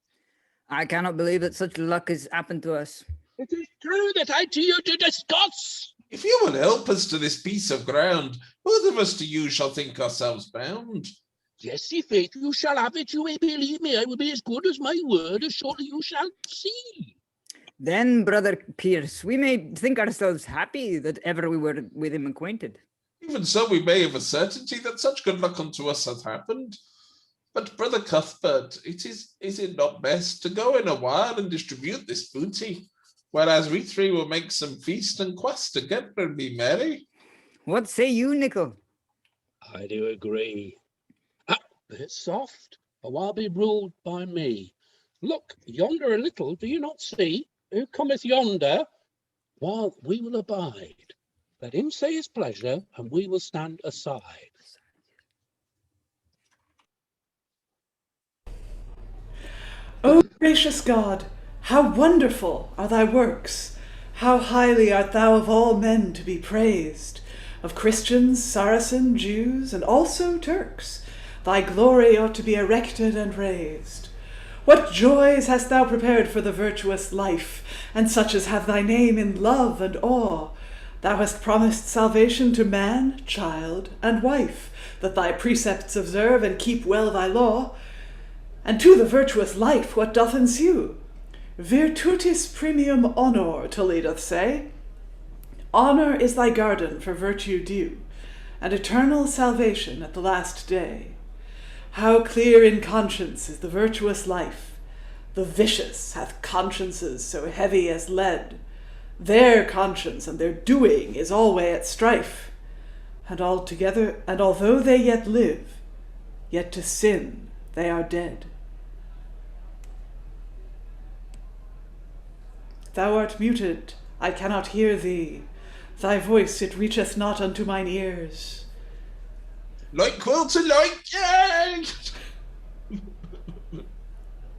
I cannot believe that such luck has happened to us. It is true that I to you to discuss. If you will help us to this piece of ground, both of us to you shall think ourselves bound. Yes, i' faith, you shall have it. You may believe me. I will be as good as my word, as shortly you shall see. Then, Brother Pierce, we may think ourselves happy that ever we were with him acquainted. Even so, we may have a certainty that such good luck unto us hath happened. But, Brother Cuthbert, is it not best to go in a while and distribute this booty, whereas we three will make some feast and quest together and be merry? What say you, Nicole? I do agree. It's soft, a while be ruled by me. Look, yonder a little, do you not see? Who cometh yonder? While we will abide. Let him say his pleasure, and we will stand aside. O gracious God, how wonderful are thy works! How highly art thou of all men to be praised, of Christians, Saracen, Jews, and also Turks. Thy glory ought to be erected and raised. What joys hast thou prepared for the virtuous life, and such as have thy name in love and awe! Thou hast promised salvation to man, child, and wife, that thy precepts observe and keep well thy law. And to the virtuous life what doth ensue? Virtutis premium honor, Tully doth say. Honor is thy garden for virtue due, and eternal salvation at the last day. How clear in conscience is the virtuous life! The vicious hath consciences so heavy as lead. Their conscience and their doing is alway at strife. And although they yet live, yet to sin they are dead. Thou art muted, I cannot hear thee. Thy voice, it reacheth not unto mine ears. Like quoth the like, yay!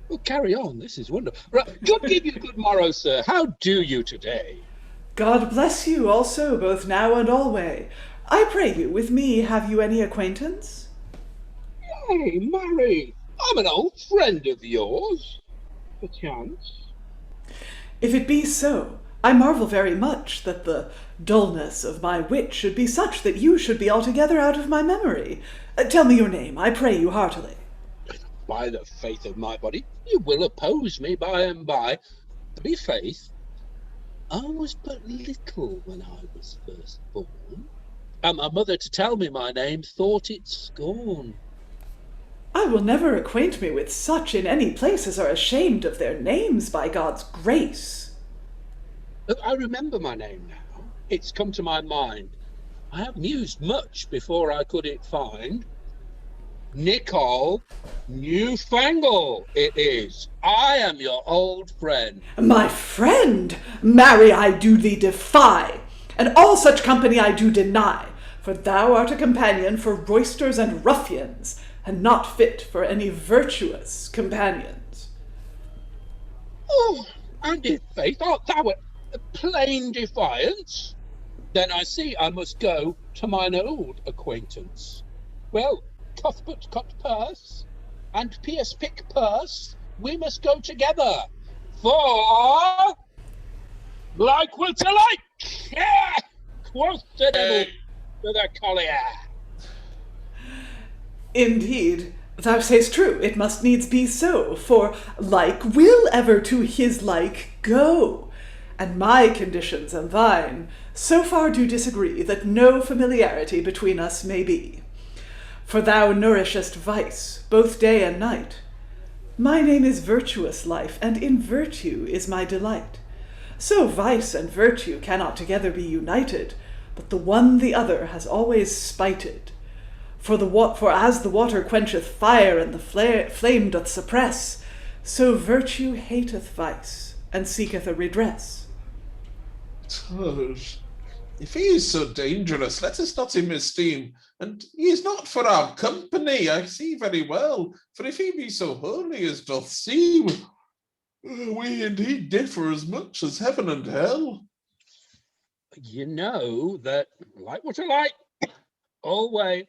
Well, carry on. This is wonderful. Right. God give you good morrow, sir. How do you today? God bless you also, both now and alway. I pray you, with me have you any acquaintance? Hey, marry, I'm an old friend of yours, perchance. If it be so, I marvel very much that the dullness of my wit should be such that you should be altogether out of my memory. Tell me your name, I pray you heartily. By the faith of my body, you will oppose me by and by. To be faith, I was but little when I was first born, and my mother to tell me my name thought it scorn. I will never acquaint me with such in any place as are ashamed of their names by God's grace. I remember my name now. It's come to my mind. I have mused much before I could it find. Nicole, Newfangle it is. I am your old friend. My friend? Marry, I do thee defy, and all such company I do deny, for thou art a companion for roisters and ruffians, and not fit for any virtuous companions. Oh, and in faith art thou a plain defiance? Then I see I must go to mine old acquaintance. Well, Cuthbert Cutpurse and Pierce Pickpurse, we must go together, for like quoth the like, yeah, quoth the devil to the Collier. Indeed, thou say'st true, it must needs be so, for like will ever to his like go, and my conditions and thine so far do disagree that no familiarity between us may be. For thou nourishest vice, both day and night. My name is Virtuous Life, and in virtue is my delight. So vice and virtue cannot together be united, but the one the other has always spited. For as the water quencheth fire, and the flame doth suppress, so virtue hateth vice, and seeketh a redress. Tush, if he is so dangerous, let us not him esteem, and he is not for our company, I see very well, for if he be so holy as doth seem, we indeed differ as much as heaven and hell. You know that like what I like, always.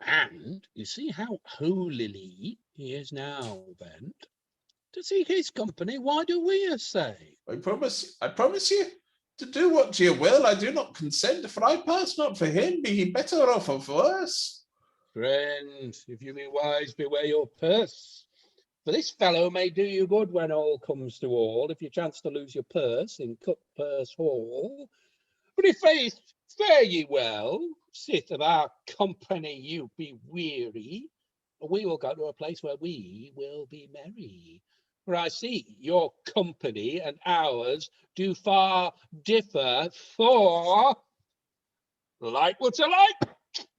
And you see how holily he is now bent. To seek his company, why do we essay? I promise you, to do what ye will, I do not consent, for I pass not for him, be he better off or worse. Friend, if you be wise, beware your purse. For this fellow may do you good when all comes to all, if you chance to lose your purse in Cutpurse Hall. But if faith fare ye well, sit of our company you be weary, we will go to a place where we will be merry. For I see your company and ours do far differ, for like what I like,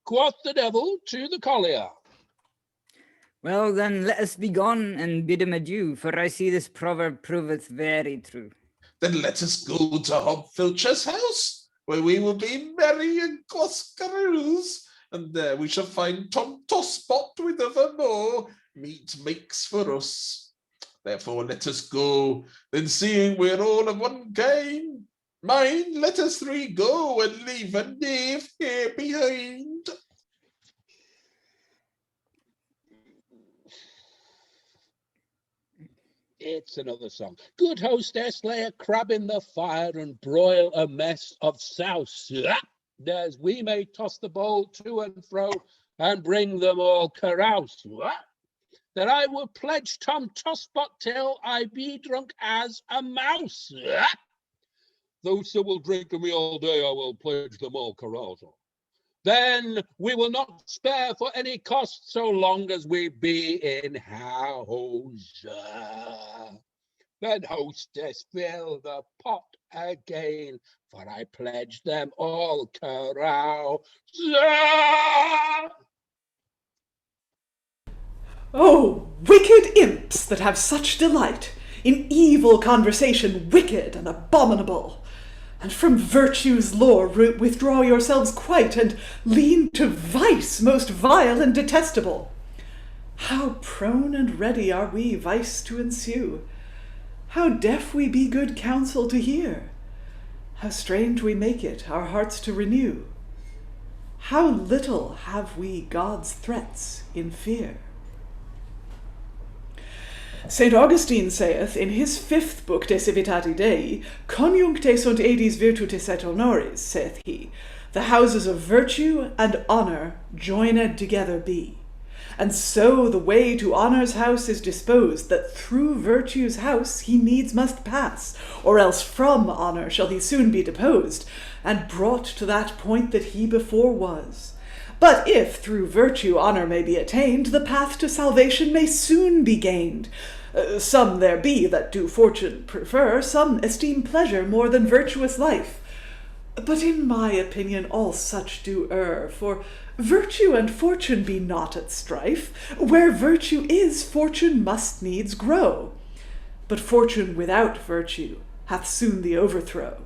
quoth the devil to the Collier. Well, then let us be gone and bid him adieu, for I see this proverb proveth very true. Then let us go to Hobfilcher's house, where we will be merry and quaff carouse, and there we shall find Tom Tosspot with evermore meat makes for us. Therefore let us go, then seeing we're all of one kind, mind, let us three go and leave a knave here behind. It's another song. Good hostess, lay a crab in the fire and broil a mess of souse. As we may toss the bowl to and fro and bring them all carouse. That I will pledge Tom Tosspot till I be drunk as a mouse. Those who will drink of me all day, I will pledge them all carousal. Then we will not spare for any cost so long as we be in house. Then hostess, fill the pot again, for I pledge them all carouse. Oh, wicked imps that have such delight in evil conversation, wicked and abominable! And from virtue's lore withdraw yourselves quite, and lean to vice most vile and detestable. How prone and ready are we vice to ensue! How deaf we be good counsel to hear! How strange we make it our hearts to renew! How little have we God's threats in fear! St. Augustine saith in his 5th book De Civitate Dei, Conjuncte sunt edis virtutes et honoris, saith he, the houses of virtue and honour joined together be. And so the way to honour's house is disposed, that through virtue's house he needs must pass, or else from honour shall he soon be deposed, and brought to that point that he before was. But if through virtue honour may be attained, the path to salvation may soon be gained. Some there be that do fortune prefer, some esteem pleasure more than virtuous life. But in my opinion all such do err, for virtue and fortune be not at strife. Where virtue is, fortune must needs grow. But fortune without virtue hath soon the overthrow.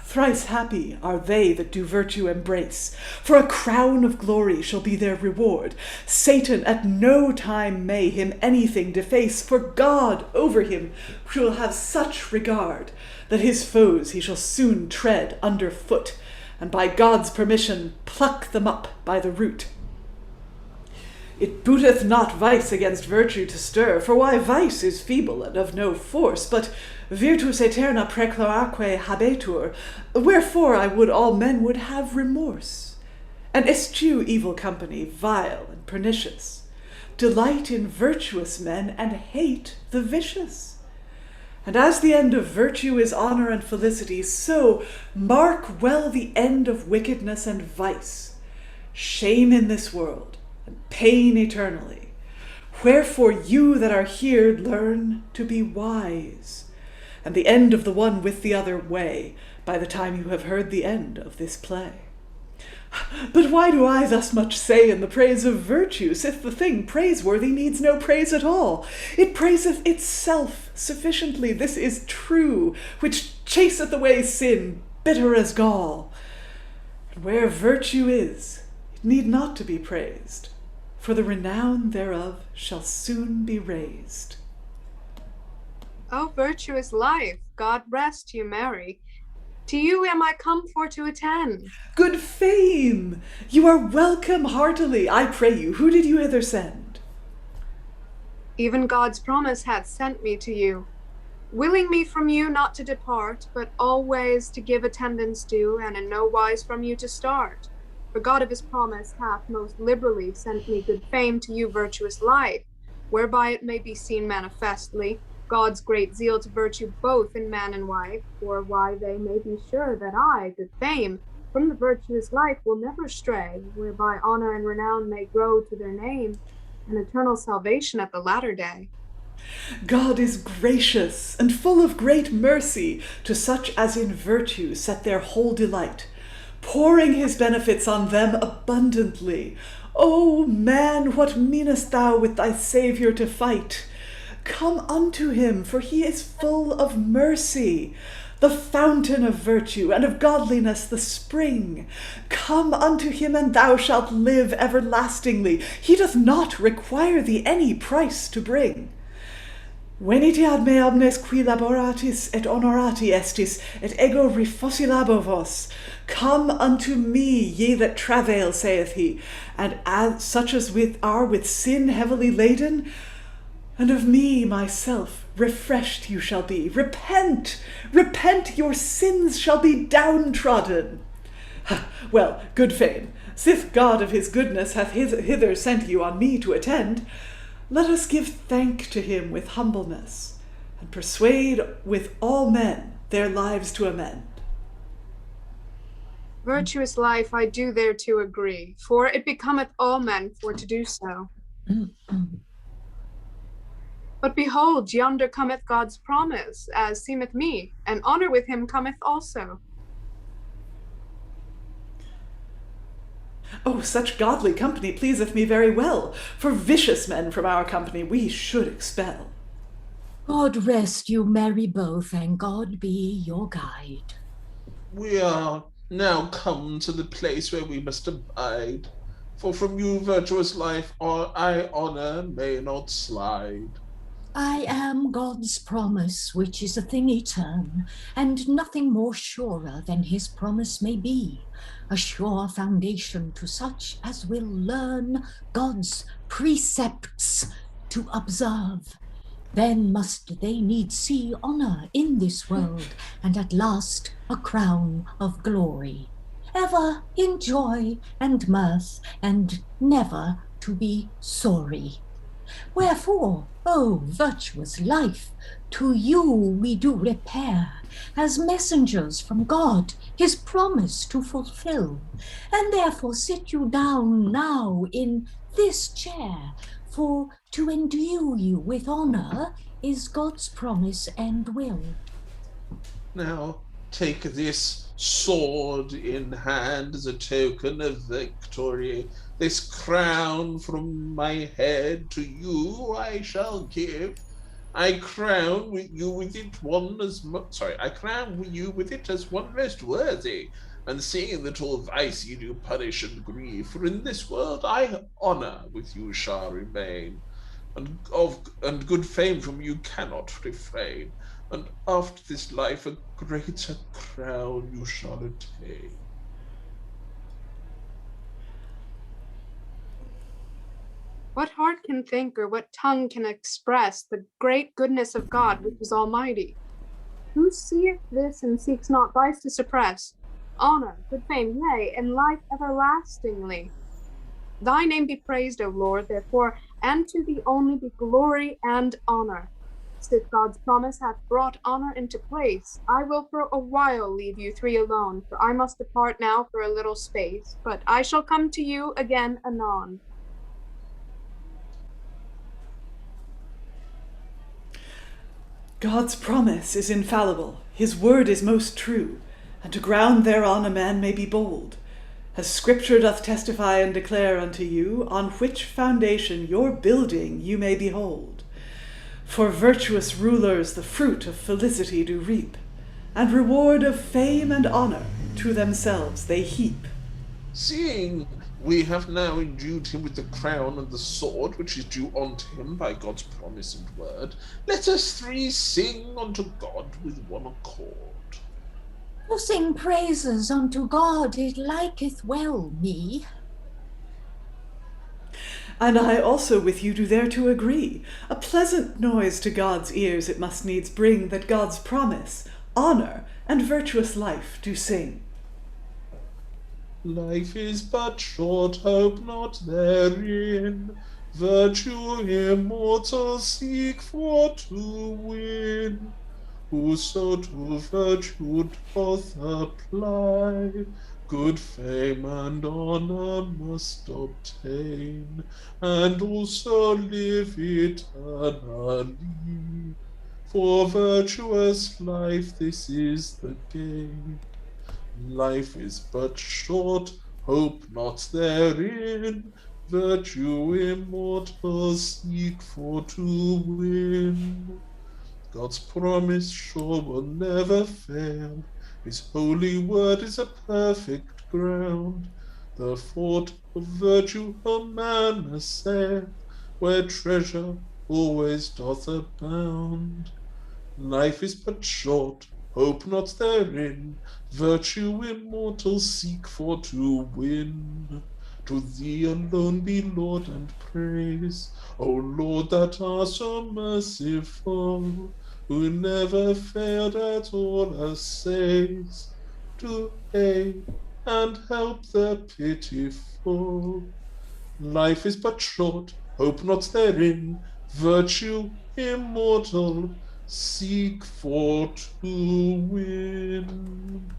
Thrice happy are they that do virtue embrace, for a crown of glory shall be their reward. Satan at no time may him anything deface, for God over him shall have such regard, that his foes he shall soon tread under foot, and by God's permission pluck them up by the root. It booteth not vice against virtue to stir, for why vice is feeble and of no force, but virtus aeterna precloaque habetur, wherefore I would all men would have remorse, and eschew evil company, vile and pernicious, delight in virtuous men, and hate the vicious. And as the end of virtue is honour and felicity, so mark well the end of wickedness and vice, shame in this world, and pain eternally. Wherefore you that are here learn to be wise, and the end of the one with the other weigh, by the time you have heard the end of this play. But why do I thus much say in the praise of virtue, sith the thing praiseworthy needs no praise at all? It praiseth itself sufficiently, this is true, which chaseth away sin, bitter as gall. And where virtue is, it need not to be praised, for the renown thereof shall soon be raised. Oh, virtuous life, God rest you merry. To you am I come for to attend. Good fame! You are welcome heartily. I pray you, who did you hither send? Even God's promise hath sent me to you, willing me from you not to depart, but always to give attendance due, and in no wise from you to start. For God of his promise hath most liberally sent me good fame to you virtuous life, whereby it may be seen manifestly God's great zeal to virtue both in man and wife, for why they may be sure that I, good fame, from the virtuous life will never stray, whereby honor and renown may grow to their name, and eternal salvation at the latter day. God is gracious and full of great mercy to such as in virtue set their whole delight, pouring his benefits on them abundantly. O man, what meanest thou with thy Saviour to fight? Come unto him, for he is full of mercy, the fountain of virtue, and of godliness the spring. Come unto him, and thou shalt live everlastingly. He doth not require thee any price to bring. Venite ad me omnes qui laboratis et honorati estis, et ego refossilabo vos. Come unto me, ye that travail, saith he, and as such as are with sin heavily laden, and of me myself refreshed you shall be. Repent, repent, your sins shall be downtrodden. Well, good fame, sith God of his goodness hath hither sent you on me to attend, let us give thank to him with humbleness, and persuade with all men their lives to amend. Virtuous life I do thereto agree, for it becometh all men for to do so. But behold, yonder cometh God's promise, as seemeth me, and honor with him cometh also. Oh, such godly company pleaseth me very well, for vicious men from our company we should expel. God rest you merry both, and God be your guide. We are now come to the place where we must abide, for from you, virtuous life, I honor may not slide. I am God's promise, which is a thing etern, and nothing more surer than his promise may be, a sure foundation to such as will learn God's precepts to observe. Then must they needs see honor in this world, and at last a crown of glory, ever in joy and mirth, and never to be sorry. Wherefore, O virtuous life, to you we do repair, as messengers from God, his promise to fulfill. And therefore sit you down now in this chair, for to endue you with honor is God's promise and will. Now take this sword in hand as a token of victory. This crown from my head to you I shall give. I crown you with it as one most worthy, and seeing that all vice you do punish and grieve, for in this world I honor with you shall remain, and good fame from you cannot refrain, and after this life a greater crown you shall attain. What heart can think, or what tongue can express the great goodness of God, which is almighty? Who seeth this and seeks not vice to suppress? Honor, good fame, yea, and life everlastingly. Thy name be praised, O Lord, therefore, and to thee only be glory and honor. Sith God's promise hath brought honor into place, I will for a while leave you three alone, for I must depart now for a little space, but I shall come to you again anon. God's promise is infallible, his word is most true, and to ground thereon a man may be bold, as Scripture doth testify and declare unto you, on which foundation your building you may behold. For virtuous rulers the fruit of felicity do reap, and reward of fame and honor to themselves they heap. Seeing We have now endued him with the crown and the sword, which is due unto him by God's promise and word. Let us three sing unto God with one accord. To sing praises unto God, it liketh well me. And I also with you do thereto agree. A pleasant noise to God's ears it must needs bring, that God's promise, honour, and virtuous life do sing. Life is but short, hope not therein. Virtue immortal seek for to win. Whoso to virtue doth apply, good fame and honour must obtain, and also live eternally. For virtuous life this is the gain. Life is but short, hope not therein. Virtue immortal seek for to win. God's promise sure will never fail. His holy word is a perfect ground. The fort of virtue a man assaileth, where treasure always doth abound. Life is but short, hope not therein. Virtue immortal seek for to win. To thee alone be Lord and praise, O Lord that art so merciful, who never failed at all assays to aid and help the pitiful. Life is but short, hope not therein. Virtue immortal seek for to win.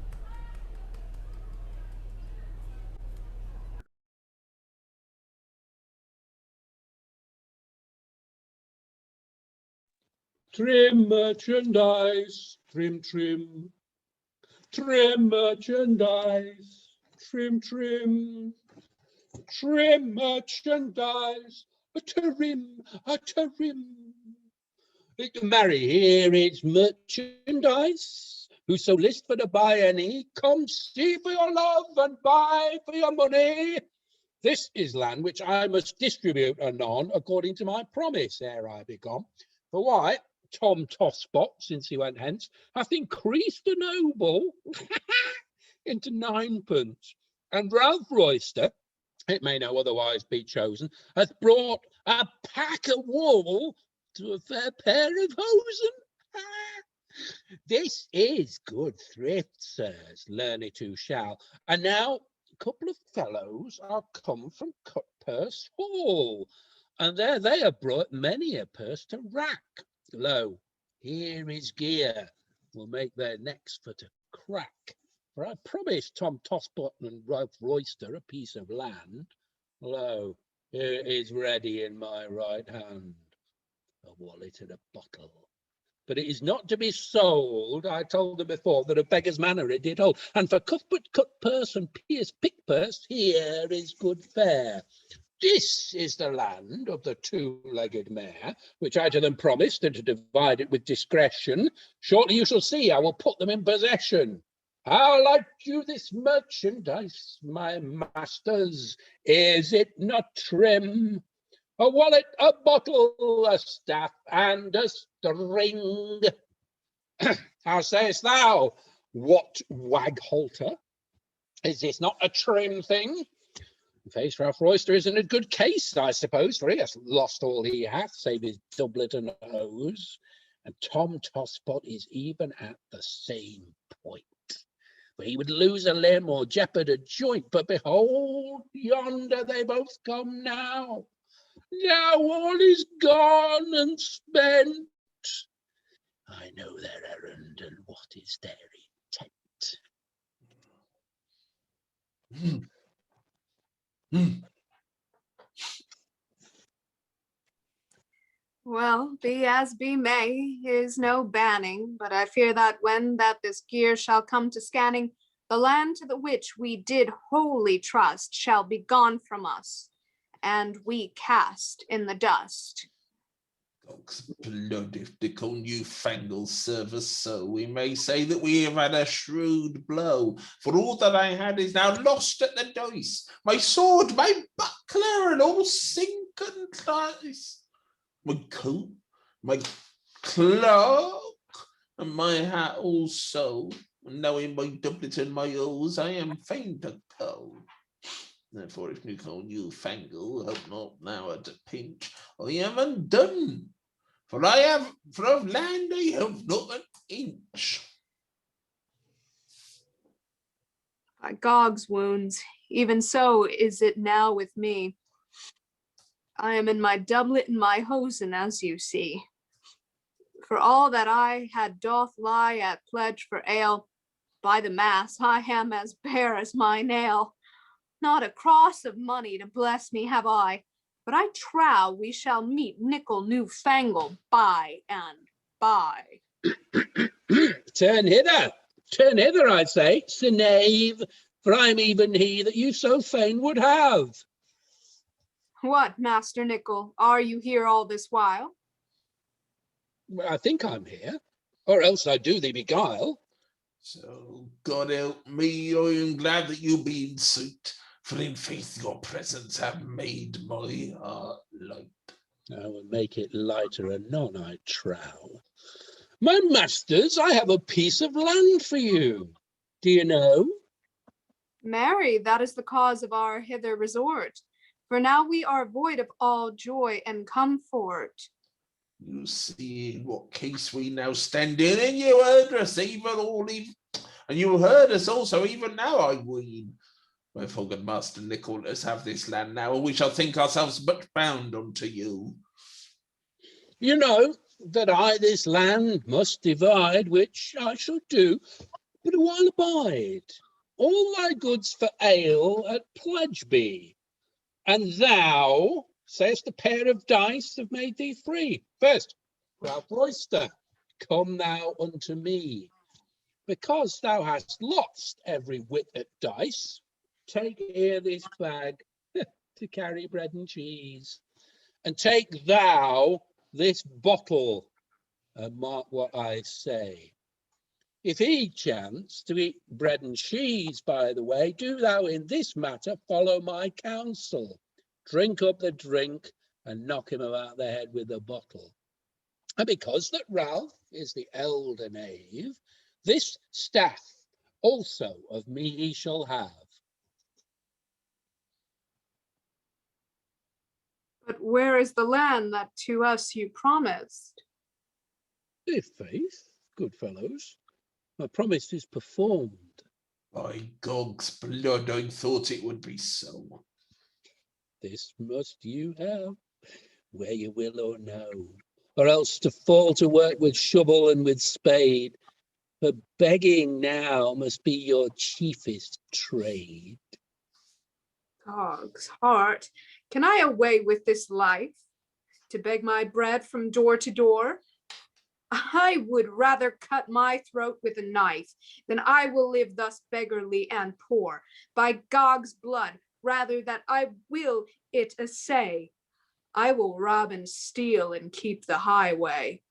Trim merchandise, trim, trim. Trim merchandise, trim, trim. Trim merchandise, a trim, a trim. Marry, here is merchandise. Whoso list for to buy any, come see for your love and buy for your money. This is land which I must distribute anon according to my promise ere I be gone. For why? Tom Tosspot, since he went hence, hath increased a noble into 9pence, and Ralph Roister, it may no otherwise be chosen, hath brought a pack of wool to a fair pair of hosen. This is good thrift, sirs, learn it who shall. And now a couple of fellows are come from Cutpurse Hall, and there they have brought many a purse to rack. Lo, here is gear, will make their necks for to crack. For I promised Tom Tosspot and Ralph Roister a piece of land. Lo, here is ready in my right hand, a wallet and a bottle. But it is not to be sold. I told them before that a beggar's manor it did hold. And for Cuthbert, Cutpurse, and Pierce Pickpurse, here is good fare. This is the land of the two-legged mare, which I to them promised, and to divide it with discretion. Shortly you shall see I will put them in possession. How like you this merchandise, my masters? Is it not trim? A wallet, a bottle, a staff, and a string. How sayest thou? What, wag halter? Is this not a trim thing? Face Ralph Roister is in a good case, I suppose, for he has lost all he hath, save his doublet and hose. And Tom Tosspot is even at the same point, for he would lose a limb or jeopard a joint. But behold, yonder they both come now. Now all is gone and spent. I know their errand and what is their intent. Well, be as be may, is no banning, but I fear that when that this gear shall come to scanning, the land to the which we did wholly trust shall be gone from us, and we cast in the dust. God's blood, if Nicole Newfangle serve us so, we may say that we have had a shrewd blow, for all that I had is now lost at the dice. My sword, my buckler, and all sink and dice. My coat, my cloak, and my hat also. Knowing my doublet and my hose, I am fain to go. Therefore, if Nicole Newfangle help not now at a pinch, I am undone. For of land I have not an inch. By Gog's wounds, even so is it now with me. I am in my doublet and my hosen, as you see. For all that I had doth lie at pledge for ale, by the mass I am as bare as my nail. Not a cross of money to bless me have I, but I trow we shall meet Nicole Newfangle by and by. Turn hither, I say, Sir Knave, for I'm even he that you so fain would have. What, Master Nicole, are you here all this while? Well, I think I'm here, or else I do thee beguile. So, God help me, I am glad that you be in suit, for in faith your presence have made my heart light. I will make it lighter anon, I trow. My masters, I have a piece of land for you. Do you know? Marry, that is the cause of our hither resort, for now we are void of all joy and comfort. You see in what case we now stand in, and you heard us and you heard us also even now, I ween. Wherefore, good Master Nicole, let us have this land now, and we shall think ourselves much bound unto you. You know that I this land must divide, which I shall do, but a while abide. All thy goods for ale at pledge be, and thou sayest a pair of dice have made thee free. First, Ralph Roister, come thou unto me. Because thou hast lost every wit at dice, take here this bag to carry bread and cheese, and take thou this bottle, and mark what I say. If he chance to eat bread and cheese by the way, do thou in this matter follow my counsel. Drink up the drink and knock him about the head with the bottle. And because that Ralph is the elder knave, this staff also of me he shall have. But where is the land that to us you promised? I' faith, good fellows, my promise is performed. By Gog's blood, I thought it would be so. This must you have, where you will or no, or else to fall to work with shovel and with spade. For begging now must be your chiefest trade. Gog's heart, can I away with this life, to beg my bread from door to door? I would rather cut my throat with a knife than I will live thus beggarly and poor. By Gog's blood, rather that I will it essay. I will rob and steal and keep the highway.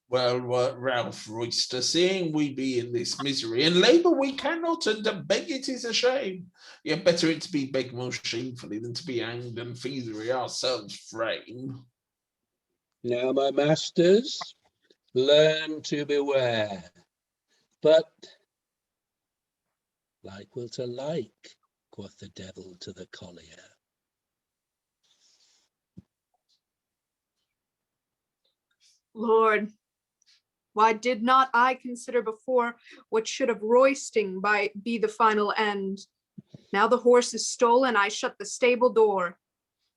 Well, Ralph Roister, seeing we be in this misery, and labour we cannot, and to beg it is a shame. Yet better it to be begged more shamefully than to be hanged and feathery ourselves frame. Now, my masters, learn to beware. But like will to like, quoth the devil to the collier. Lord, why did not I consider before what should of roisting be the final end? Now the horse is stolen, I shut the stable door.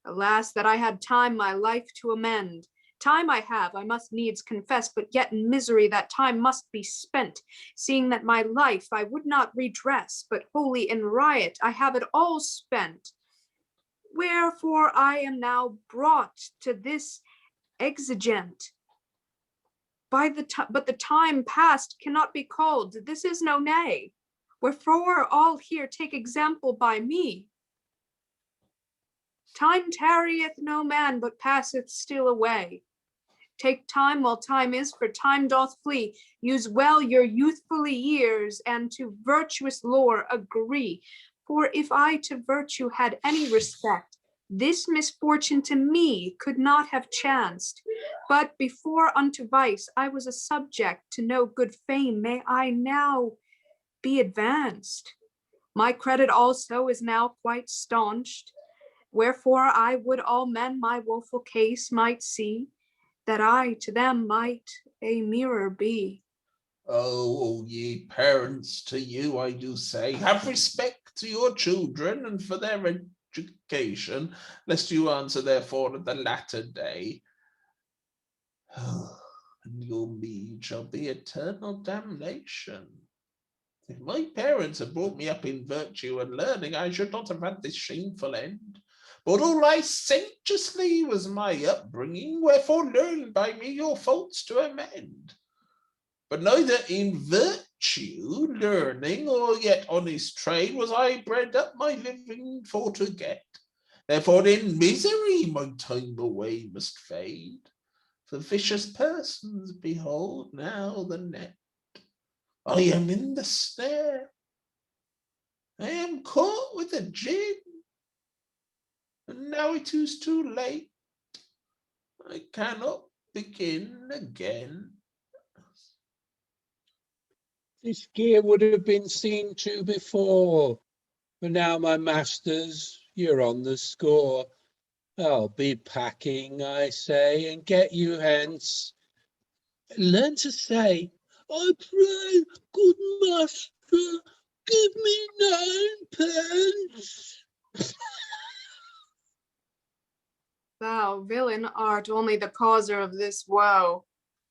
Alas, that I had time my life to amend. Time I have, I must needs confess, but yet in misery that time must be spent, seeing that my life I would not redress, but wholly in riot I have it all spent. Wherefore I am now brought to this exigent. But the time past cannot be called, this is no nay. Wherefore all here take example by me. Time tarrieth no man, but passeth still away. Take time while time is, for time doth flee. Use well your youthful years, and to virtuous lore agree. For if I to virtue had any respect, this misfortune to me could not have chanced. But before unto vice I was a subject to no good fame, may I now be advanced. My credit also is now quite staunched, wherefore I would all men my woeful case might see, that I to them might a mirror be. Oh, ye parents, to you I do say, have respect to your children and for their education, lest you answer therefore at the latter day. And your meed shall be eternal damnation. If my parents had brought me up in virtue and learning, I should not have had this shameful end. But all licentiously was my upbringing, wherefore learn by me your faults to amend. But neither in virtue, learning, or yet honest trade was I bred up my living for to get. Therefore in misery my time away must fade. For vicious persons, behold now the net. I am in the snare. I am caught with a gin. And now it is too late. I cannot begin again. This gear would have been seen to before. But now, my masters, you're on the score. I'll be packing, I say, and get you hence. Learn to say, I pray, good master, give me 9pence. Thou, villain, art only the causer of this woe.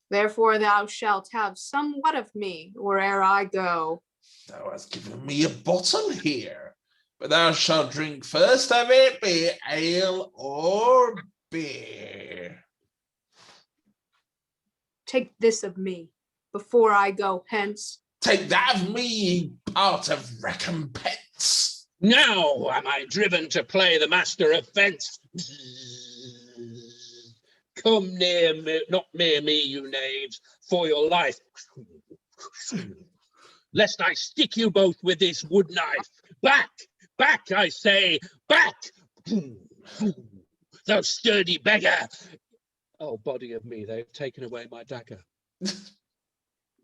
Therefore thou shalt have somewhat of me, where'er I go. Thou hast given me a bottle here, but thou shalt drink first of it, be it ale or beer. Take this of me, before I go hence. Take that of me, ye part of recompense. Now am I driven to play the master of fence. Come near me, not near me, you knaves, for your life, lest I stick you both with this wood knife. Back, back, I say, back, thou sturdy beggar. Oh, body of me, they've taken away my dagger.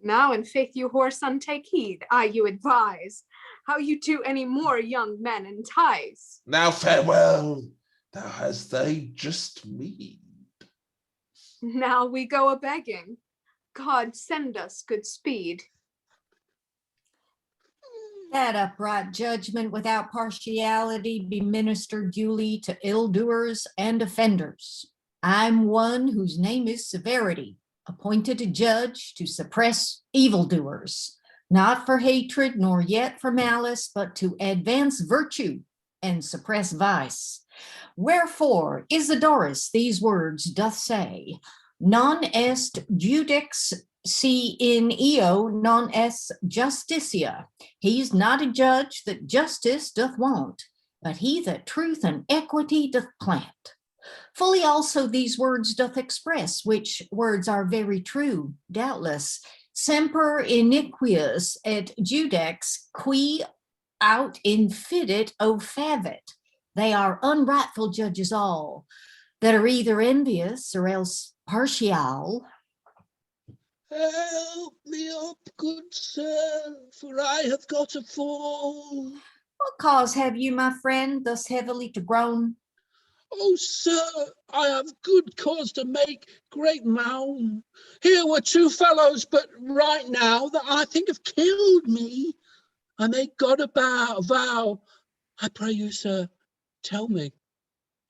Now in faith you whoreson take heed, I you advise, how you do any more young men entice. Now farewell, thou hast thy just meed. Now we go a-begging. God send us good speed. That upright judgment without partiality be ministered duly to ill-doers and offenders. I'm one whose name is Severity, appointed a judge to suppress evildoers, not for hatred nor yet for malice, but to advance virtue and suppress vice. Wherefore Isidorus these words doth say, non est judex si in eo non est justitia. He's not a judge that justice doth want, but he that truth and equity doth plant. Fully also these words doth express, which words are very true, doubtless. Semper iniquus et judex qui aut infidit offavit. They are unrightful judges all, that are either envious or else partial. Help me up, good sir, for I have got a fall. What cause have you, my friend, thus heavily to groan? Oh, sir, I have good cause to make great moan. Here were two fellows, but right now that I think have killed me. I make God a vow. I pray you, sir, tell me,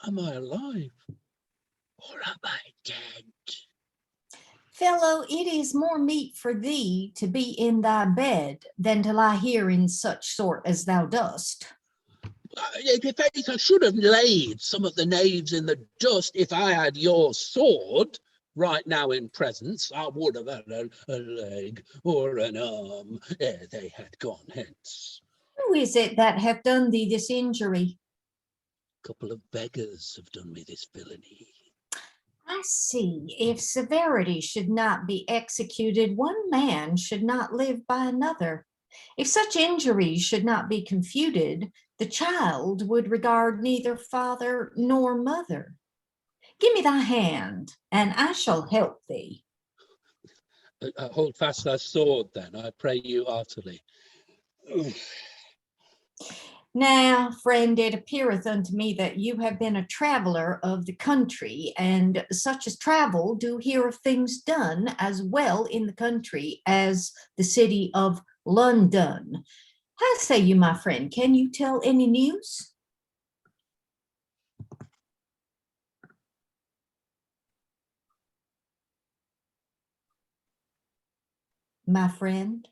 am I alive or am I dead? Fellow, it is more meet for thee to be in thy bed than to lie here in such sort as thou dost. Faith, I should have laid some of the knaves in the dust if I had your sword. Right now in presence, I would have had a leg or an arm ere they had gone hence. Who is it that hath done thee this injury? couple of beggars have done me this villainy. I see. If severity should not be executed, one man should not live by another. If such injuries should not be confuted, the child would regard neither father nor mother. Give me thy hand, and I shall help thee. Hold fast thy sword, then, I pray you heartily. Now, friend, it appeareth unto me that you have been a traveller of the country, and such as travel do hear of things done as well in the country as the city of London. How say you, my friend? Can you tell any news? My friend?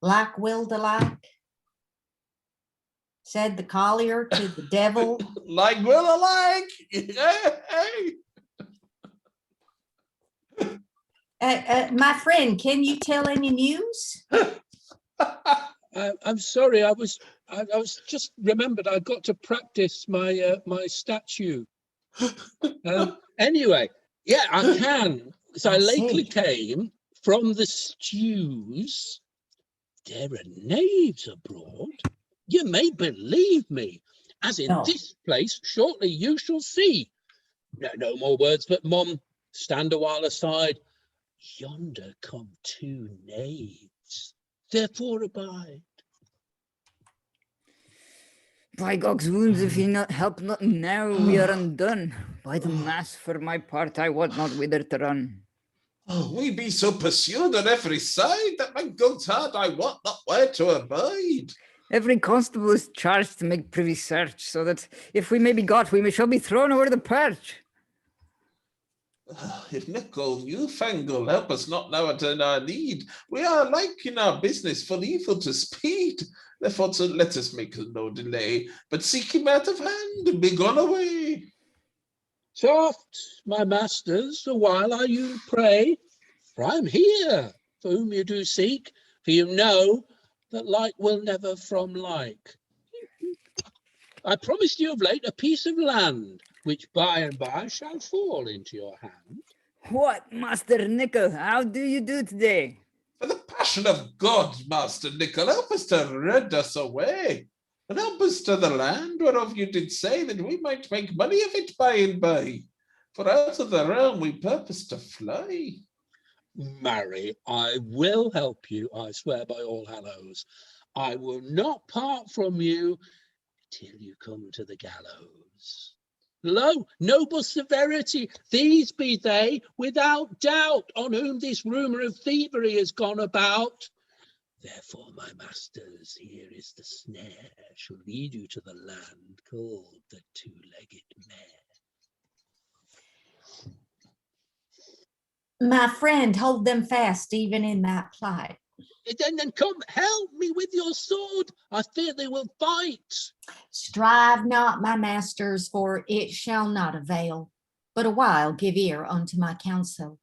Like will the like? Said the Collier to the devil. Like will I like? My friend, can you tell any news? I'm sorry, I was just remembered I've got to practice my my statue. Anyway, yeah, I can. So I lately came from the stews. There are knaves abroad. You may believe me, as in this place shortly you shall see. No more words, but Mum, stand a while aside. Yonder come 2 knaves, therefore abide. By God's wounds, if ye not help not now, we are undone. By the mass, for my part, I wot not whither to run. Oh, we be so pursued on every side that my God's heart I wot not where to abide. Every constable is charged to make privy search, so that if we may be got, we shall be thrown over the perch. If Nicole, Newfangle, help us not now at our need, we are like in our business full evil to speed. Therefore, so let us make no delay, but seek him out of hand and be gone away. Soft, my masters, a while I you pray, for I am here, for whom you do seek, for you know that like will never from like. I promised you of late a piece of land, which by and by shall fall into your hand. What, Master Nicole, how do you do today? For the passion of God, Master Nicole, help us to rid us away, and help us to the land whereof you did say that we might make money of it by and by. For out of the realm we purpose to fly. Marry, I will help you, I swear by all hallows. I will not part from you till you come to the gallows. Lo, noble Severity, these be they, without doubt, on whom this rumour of thievery has gone about. Therefore, my masters, here is the snare, shall lead you to the land called the 2-legged mare. My friend, hold them fast, even in that plight. Then come, help me with your sword. I fear they will fight. Strive not, my masters, for it shall not avail, but a while give ear unto my counsel.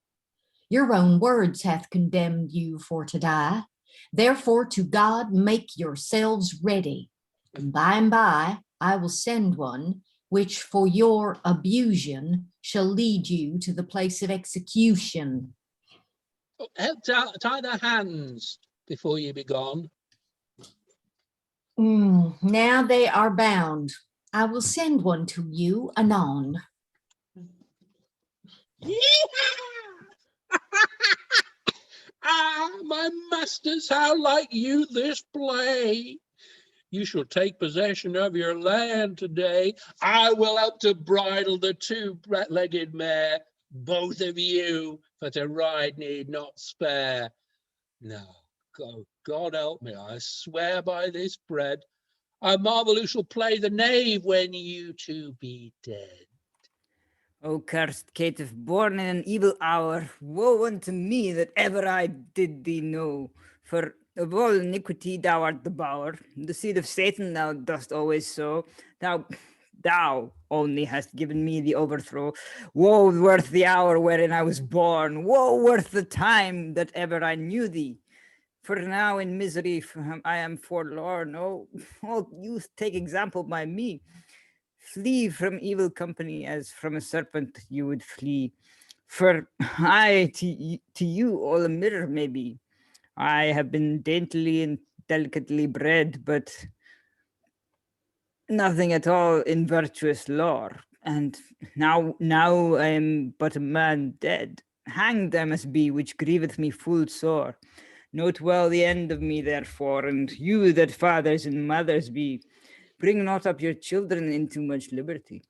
Your own words hath condemned you for to die. Therefore to God make yourselves ready, and by I will send one, which for your abusion shall lead you to the place of execution. Help tie their hands before you be gone. Now they are bound. I will send one to you anon. Ah, my masters, how like you this play? You shall take possession of your land today. I will help to bridle the 2-legged mare, both of you, for to ride need not spare. No, God help me, I swear by this bread, I marvel who shall play the knave when you 2 be dead. O cursed caitiff, born in an evil hour, woe unto me that ever I did thee know. For of all iniquity thou art the bower, the seed of Satan thou dost always sow. Thou only hast given me the overthrow. Woe worth the hour wherein I was born, woe worth the time that ever I knew thee. For now in misery I am forlorn. Oh, youth, take example by me. Flee from evil company as from a serpent you would flee. For I to you all a mirror may be. I have been daintily and delicately bred, but nothing at all in virtuous lore. And now I am but a man dead. Hanged I must be, which grieveth me full sore. Note well the end of me, therefore, and you that fathers and mothers be, bring not up your children into much liberty.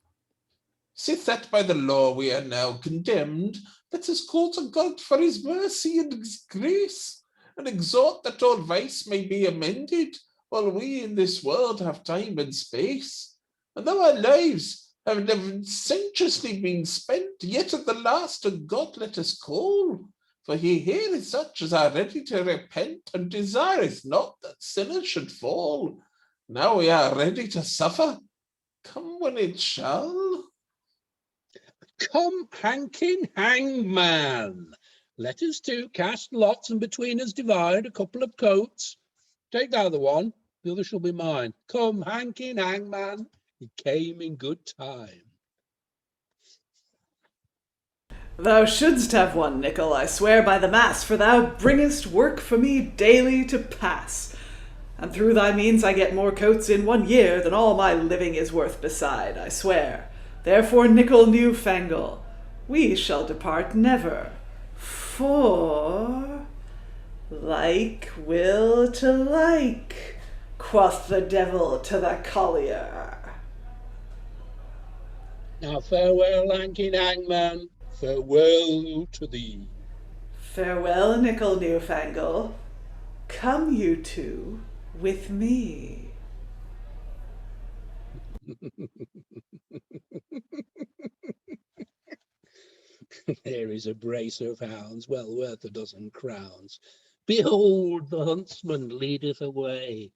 Sith that by the law we are now condemned, let us call to God for his mercy and his grace, and exhort that all vice may be amended, while we in this world have time and space. And though our lives have never sensuously been spent, yet at the last to God let us call, for he heareth such as are ready to repent, and desireth not that sinners should fall. Now we are ready to suffer, come when it shall. Come, Hankin, hangman. Let us two cast lots, and between us divide a couple of coats. Take thou the one, the other shall be mine. Come, Hankin, hangman. He came in good time. Thou shouldst have one, Nicole, I swear by the mass, for thou bringest work for me daily to pass. And through thy means I get more coats in 1 year than all my living is worth beside, I swear. Therefore, Nicole Newfangle, we shall depart never, for like will to like, quoth the devil to the Collier. Now farewell, Hankin, hangman. Farewell to thee. Farewell, Nicole Newfangle. Come you two with me. There is a brace of hounds, well worth a dozen crowns. Behold, the huntsman leadeth away.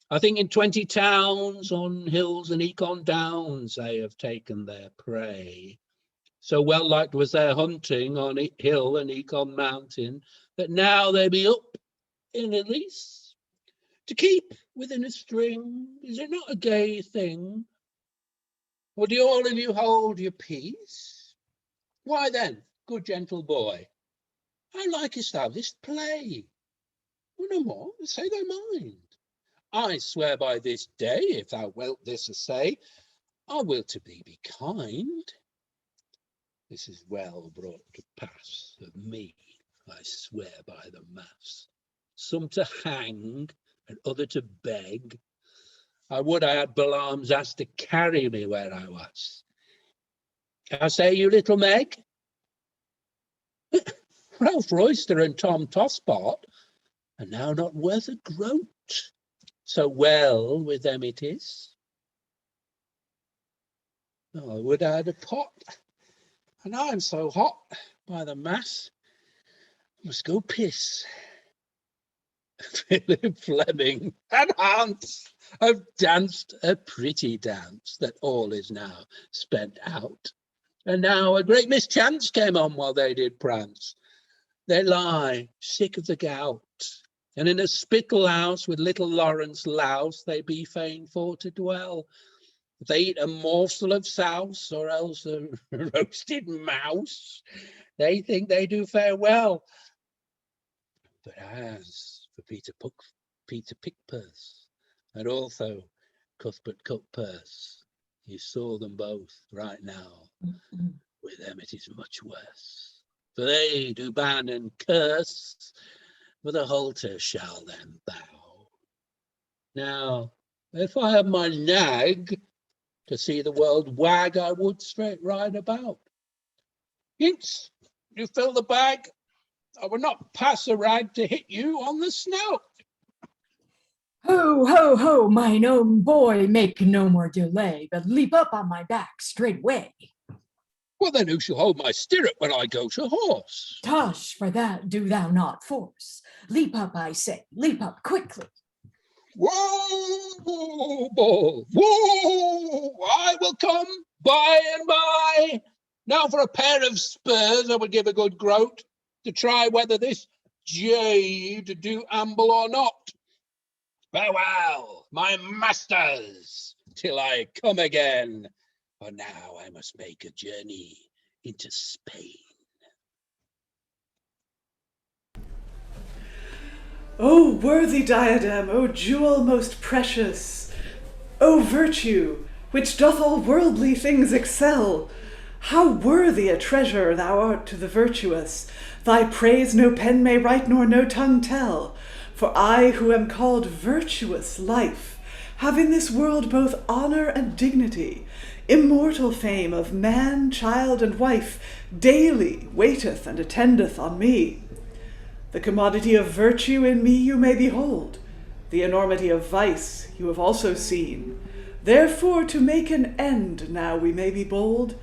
I think in 20 towns, on hills and eke on downs, they have taken their prey. So well liked was their hunting on hill and eke on mountain, that now they be up in a lease. To keep within a string, is it not a gay thing? Or do all of you hold your peace? Why then, good gentle boy, how likest thou this play? Well, no more, say thy mind. I swear by this day, if thou wilt this assay, I will to thee be kind. This is well brought to pass of me, I swear by the mass. Some to hang, and other to beg. I would I had Balaam's ass to carry me where I was. How say you, little Meg? Ralph Roister and Tom Tosspot are now not worth a groat. So well with them it is. Oh, I would I had a pot, and I'm so hot by the mass, I must go piss. Philip Fleming and Hance have danced a pretty dance that all is now spent out. And now a great mischance came on while they did prance. They lie sick of the gout, and in a spittle house with little Lawrence louse they be fain for to dwell. If they eat a morsel of souse or else a roasted mouse, they think they do fare well. But as for Peter Pickpurse, and also Cuthbert Cutpurse, you saw them both right now. With them it is much worse, for they do ban and curse, for the halter shall them bow. Now, if I had my nag to see the world wag, I would straight ride about. Hints, you fill the bag, I would not pass a rag to hit you on the snout. Ho, ho, ho, mine own boy, make no more delay, but leap up on my back straightway. Well, then who shall hold my stirrup when I go to horse? Tush, for that do thou not force. Leap up, I say, leap up quickly. Whoa, bull, whoa, I will come by and by. Now for a pair of spurs I would give a good groat, to try whether this jade do amble or not. Farewell, my masters, till I come again. For now I must make a journey into Spain. O worthy diadem, O jewel most precious, O virtue, which doth all worldly things excel, how worthy a treasure thou art to the virtuous! Thy praise no pen may write, nor no tongue tell. For I, who am called virtuous life, have in this world both honour and dignity. Immortal fame of man, child, and wife daily waiteth and attendeth on me. The commodity of virtue in me you may behold. The enormity of vice you have also seen. Therefore to make an end now we may be bold,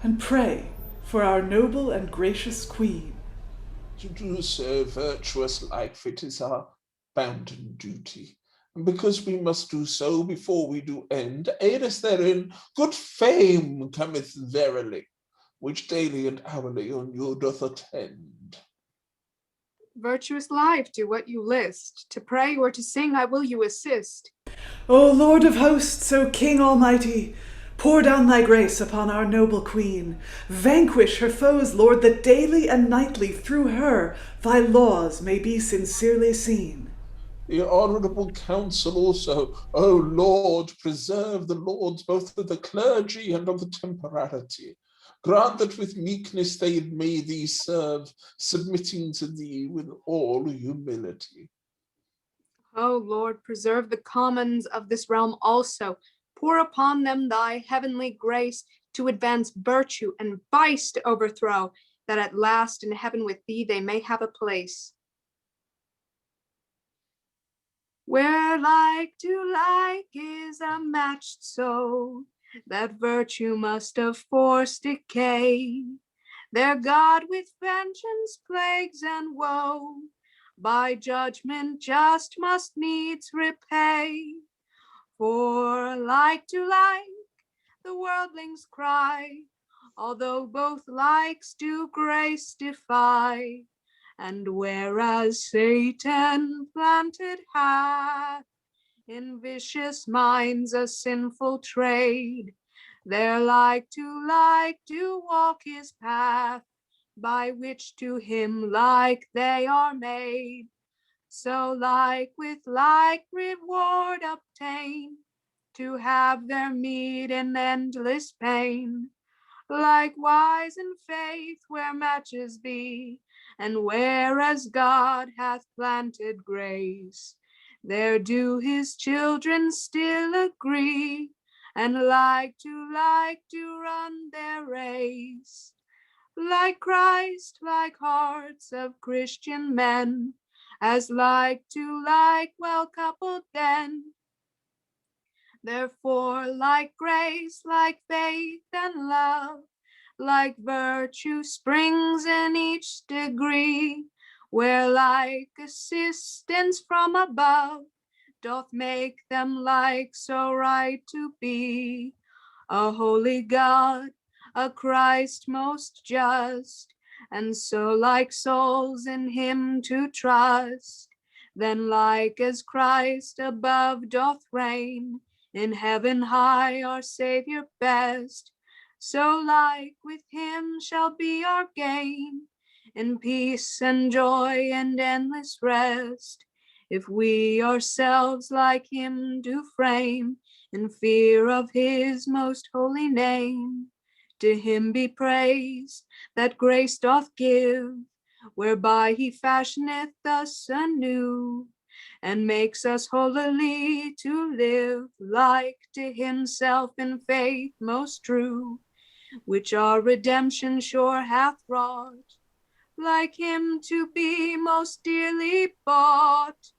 and pray for our noble and gracious queen. To do so, virtuous life, it is our bounden duty. And because we must do so before we do end, aid us therein, good fame cometh verily, which daily and hourly on you doth attend. Virtuous life, do what you list. To pray or to sing, I will you assist. O Lord of hosts, O King almighty, pour down thy grace upon our noble queen. Vanquish her foes, Lord, that daily and nightly through her thy laws may be sincerely seen. The honourable council also, O Lord, preserve the lords both of the clergy and of the temporality. Grant that with meekness they may thee serve, submitting to thee with all humility. O Lord, preserve the commons of this realm also. Pour upon them thy heavenly grace to advance virtue and vice to overthrow, that at last in heaven with thee they may have a place. Where like to like is a matched so, that virtue must of force decay. Their God with vengeance, plagues, and woe, by judgment just must needs repay. For like to like, the worldlings cry, although both likes do grace defy. And whereas Satan planted hath in vicious minds a sinful trade, their like to like do walk his path, by which to him like they are made. So like with like reward obtain, to have their meed in endless pain. Likewise in faith where matches be, and whereas God hath planted grace, there do his children still agree, and like to like do run their race. Like Christ, like hearts of Christian men, as like to like well coupled then. Therefore, like grace, like faith and love, like virtue springs in each degree, where like assistance from above doth make them like so right to be. A holy God, a Christ most just, and so like souls in him to trust, then like as Christ above doth reign, in heaven high our Savior best, so like with him shall be our gain, in peace and joy and endless rest, if we ourselves like him do frame, in fear of his most holy name. To him be praise that grace doth give, whereby he fashioneth us anew, and makes us holily to live like to himself in faith most true, which our redemption sure hath wrought, like him to be most dearly bought.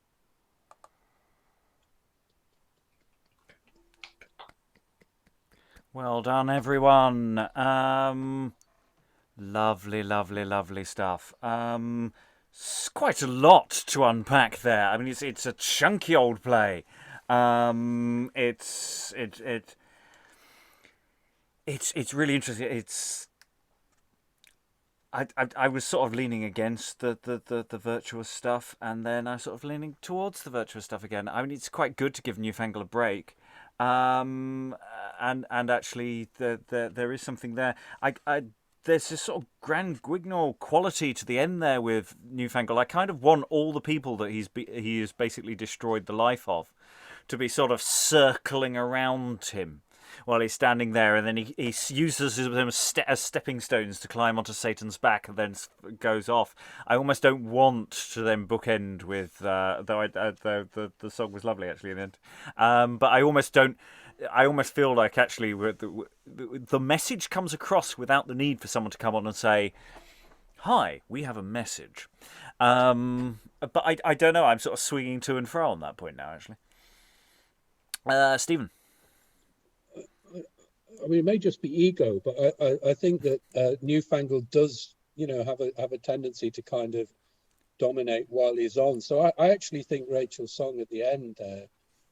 Well done, everyone. Lovely, lovely, lovely stuff. It's quite a lot to unpack there. I mean, it's a chunky old play. It's really interesting. I was sort of leaning against the virtuous stuff, and then I sort of leaning towards the virtuous stuff again. I mean, it's quite good to give Newfangle a break. And actually there is something there. There's this sort of grand guignol quality to the end there with Newfangle. I kind of want all the people that he has basically destroyed the life of to be sort of circling around him while he's standing there, and then he uses them as stepping stones to climb onto Satan's back, and then goes off. I almost don't want to then bookend with, though the song was lovely actually in the end, but I almost don't. I almost feel like actually the message comes across without the need for someone to come on and say, "Hi, we have a message." But I don't know. I'm sort of swinging to and fro on that point now, actually. Stephen. I mean, it may just be ego, but I think that Newfangle does, have a tendency to kind of dominate while he's on. So I actually think Rachael's song at the end there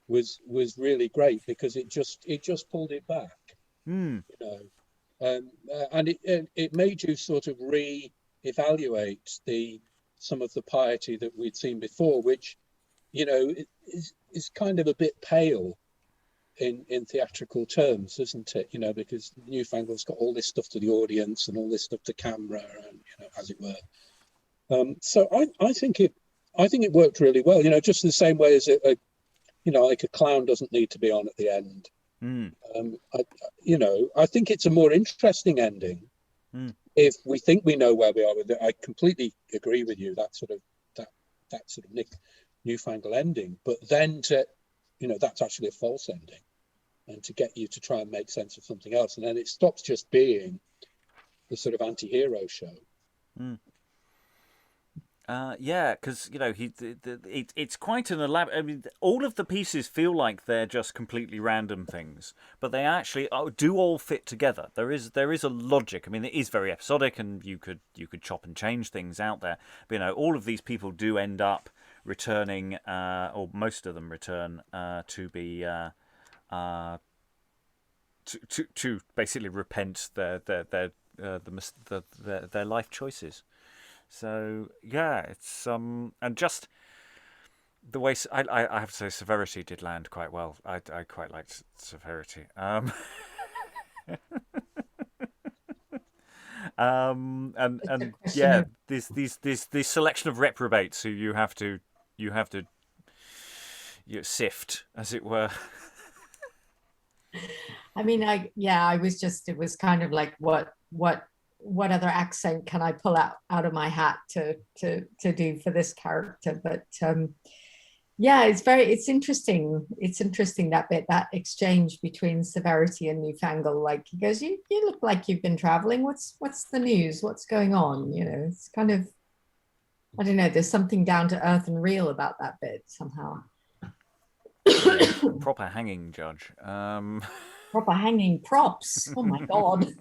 was really great, because it just pulled it back, and it made you sort of re-evaluate some of the piety that we'd seen before, which is kind of a bit pale in theatrical terms, isn't it? Because Newfangle's got all this stuff to the audience and all this stuff to camera, and as it were. So I think it worked really well. Just the same way as like a clown doesn't need to be on at the end. I think it's a more interesting ending if we think we know where we are with it. I completely agree with you. That sort of Newfangle ending, but then that's actually a false ending, and to get you to try and make sense of something else, and then it stops just being the sort of anti-hero show. Because it's quite an elaborate. I mean, all of the pieces feel like they're just completely random things, but they actually do all fit together. There is a logic. I mean, it is very episodic, and you could chop and change things out there. But all of these people do end up returning, or most of them return to be to basically repent their life choices. So yeah, it's and just the way I have to say Severity did land quite well. I quite liked Severity. And yeah, this selection of reprobates who you have to sift, as it were. I mean, it was kind of like what other accent can I pull out of my hat to do for this character? But it's interesting. It's interesting that exchange between Severity and Newfangle. Like he goes, you look like you've been traveling. What's the news? What's going on? It's kind of, I don't know. There's something down to earth and real about that bit somehow. Proper hanging, Judge. Proper hanging props. Oh my God.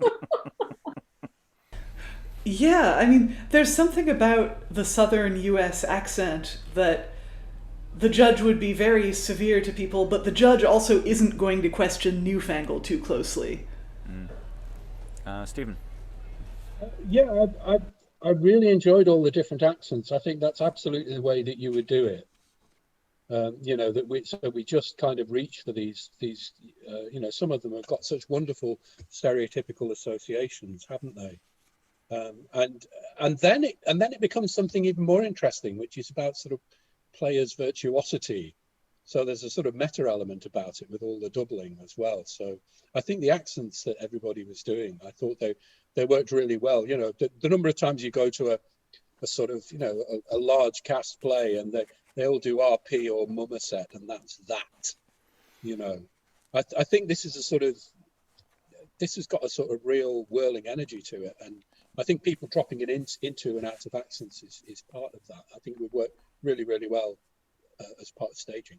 Yeah, I mean, there's something about the southern US accent that the judge would be very severe to people, but the judge also isn't going to question Newfangle too closely. Stephen? I really enjoyed all the different accents. I think that's absolutely the way that you would do it. That we just kind of reach for these some of them have got such wonderful stereotypical associations, haven't they? And then it becomes something even more interesting, which is about sort of players' virtuosity. So there's a sort of meta element about it with all the doubling as well. So I think the accents that everybody was doing, I thought they worked really well. The number of times you go to a sort of a large cast play and they all do RP or Mummerset, and that's that. I think this has got a sort of real whirling energy to it, and I think people dropping it into and out of accents is part of that. I think it would work really, really well as part of staging.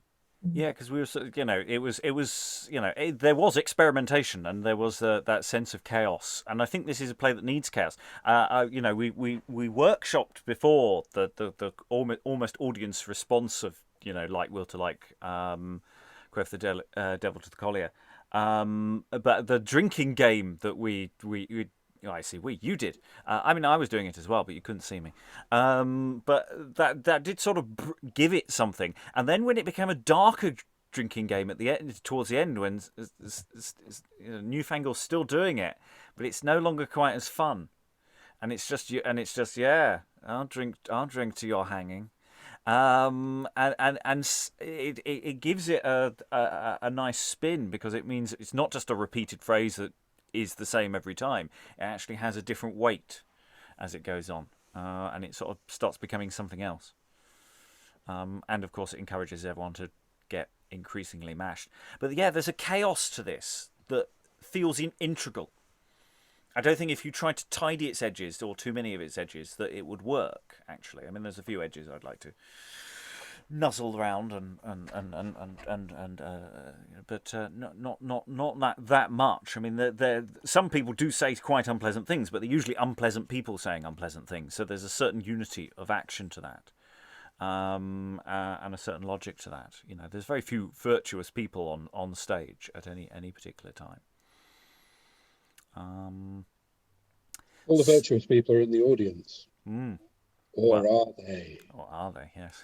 Yeah, because we were, there was experimentation and there was that sense of chaos, and I think this is a play that needs chaos. We workshopped before the almost audience response of like Will to Like, Quoth the Devil to the Collier, but the drinking game that we you did. I was doing it as well, but you couldn't see me. But that did sort of give it something. And then when it became a darker drinking game at the end, towards the end, when Newfangle's still doing it, but it's no longer quite as fun, and it's just yeah, I'll drink to your hanging, and it gives it a nice spin, because it means it's not just a repeated phrase that is the same every time. It actually has a different weight as it goes on, and it sort of starts becoming something else. And of course, it encourages everyone to get increasingly mashed. But yeah, there's a chaos to this that feels integral. I don't think if you tried to tidy its edges, or too many of its edges, that it would work. Actually, I mean, there's a few edges I'd like to nuzzle around but not that much. I mean, some people do say quite unpleasant things, but they're usually unpleasant people saying unpleasant things. So there's a certain unity of action to that. And a certain logic to that. You know, there's very few virtuous people on stage at any particular time. All the virtuous people are in the audience. Or are they? Or are they? Yes.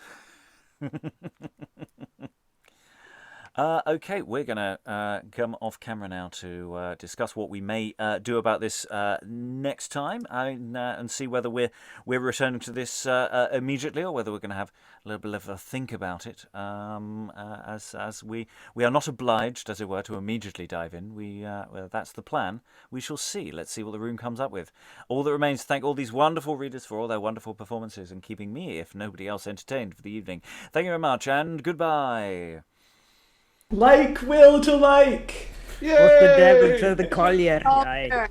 Okay, we're going to come off camera now to discuss what we may do about this next time, and see whether we're returning to this immediately, or whether we're going to have a little bit of a think about it. As we are not obliged, as it were, to immediately dive in. Well, that's the plan. We shall see. Let's see what the room comes up with. All that remains to thank all these wonderful readers for all their wonderful performances and keeping me, if nobody else, entertained for the evening. Thank you very much, and goodbye. Like will to like. Quoth the devil to the Collier. Oh, Aye. there.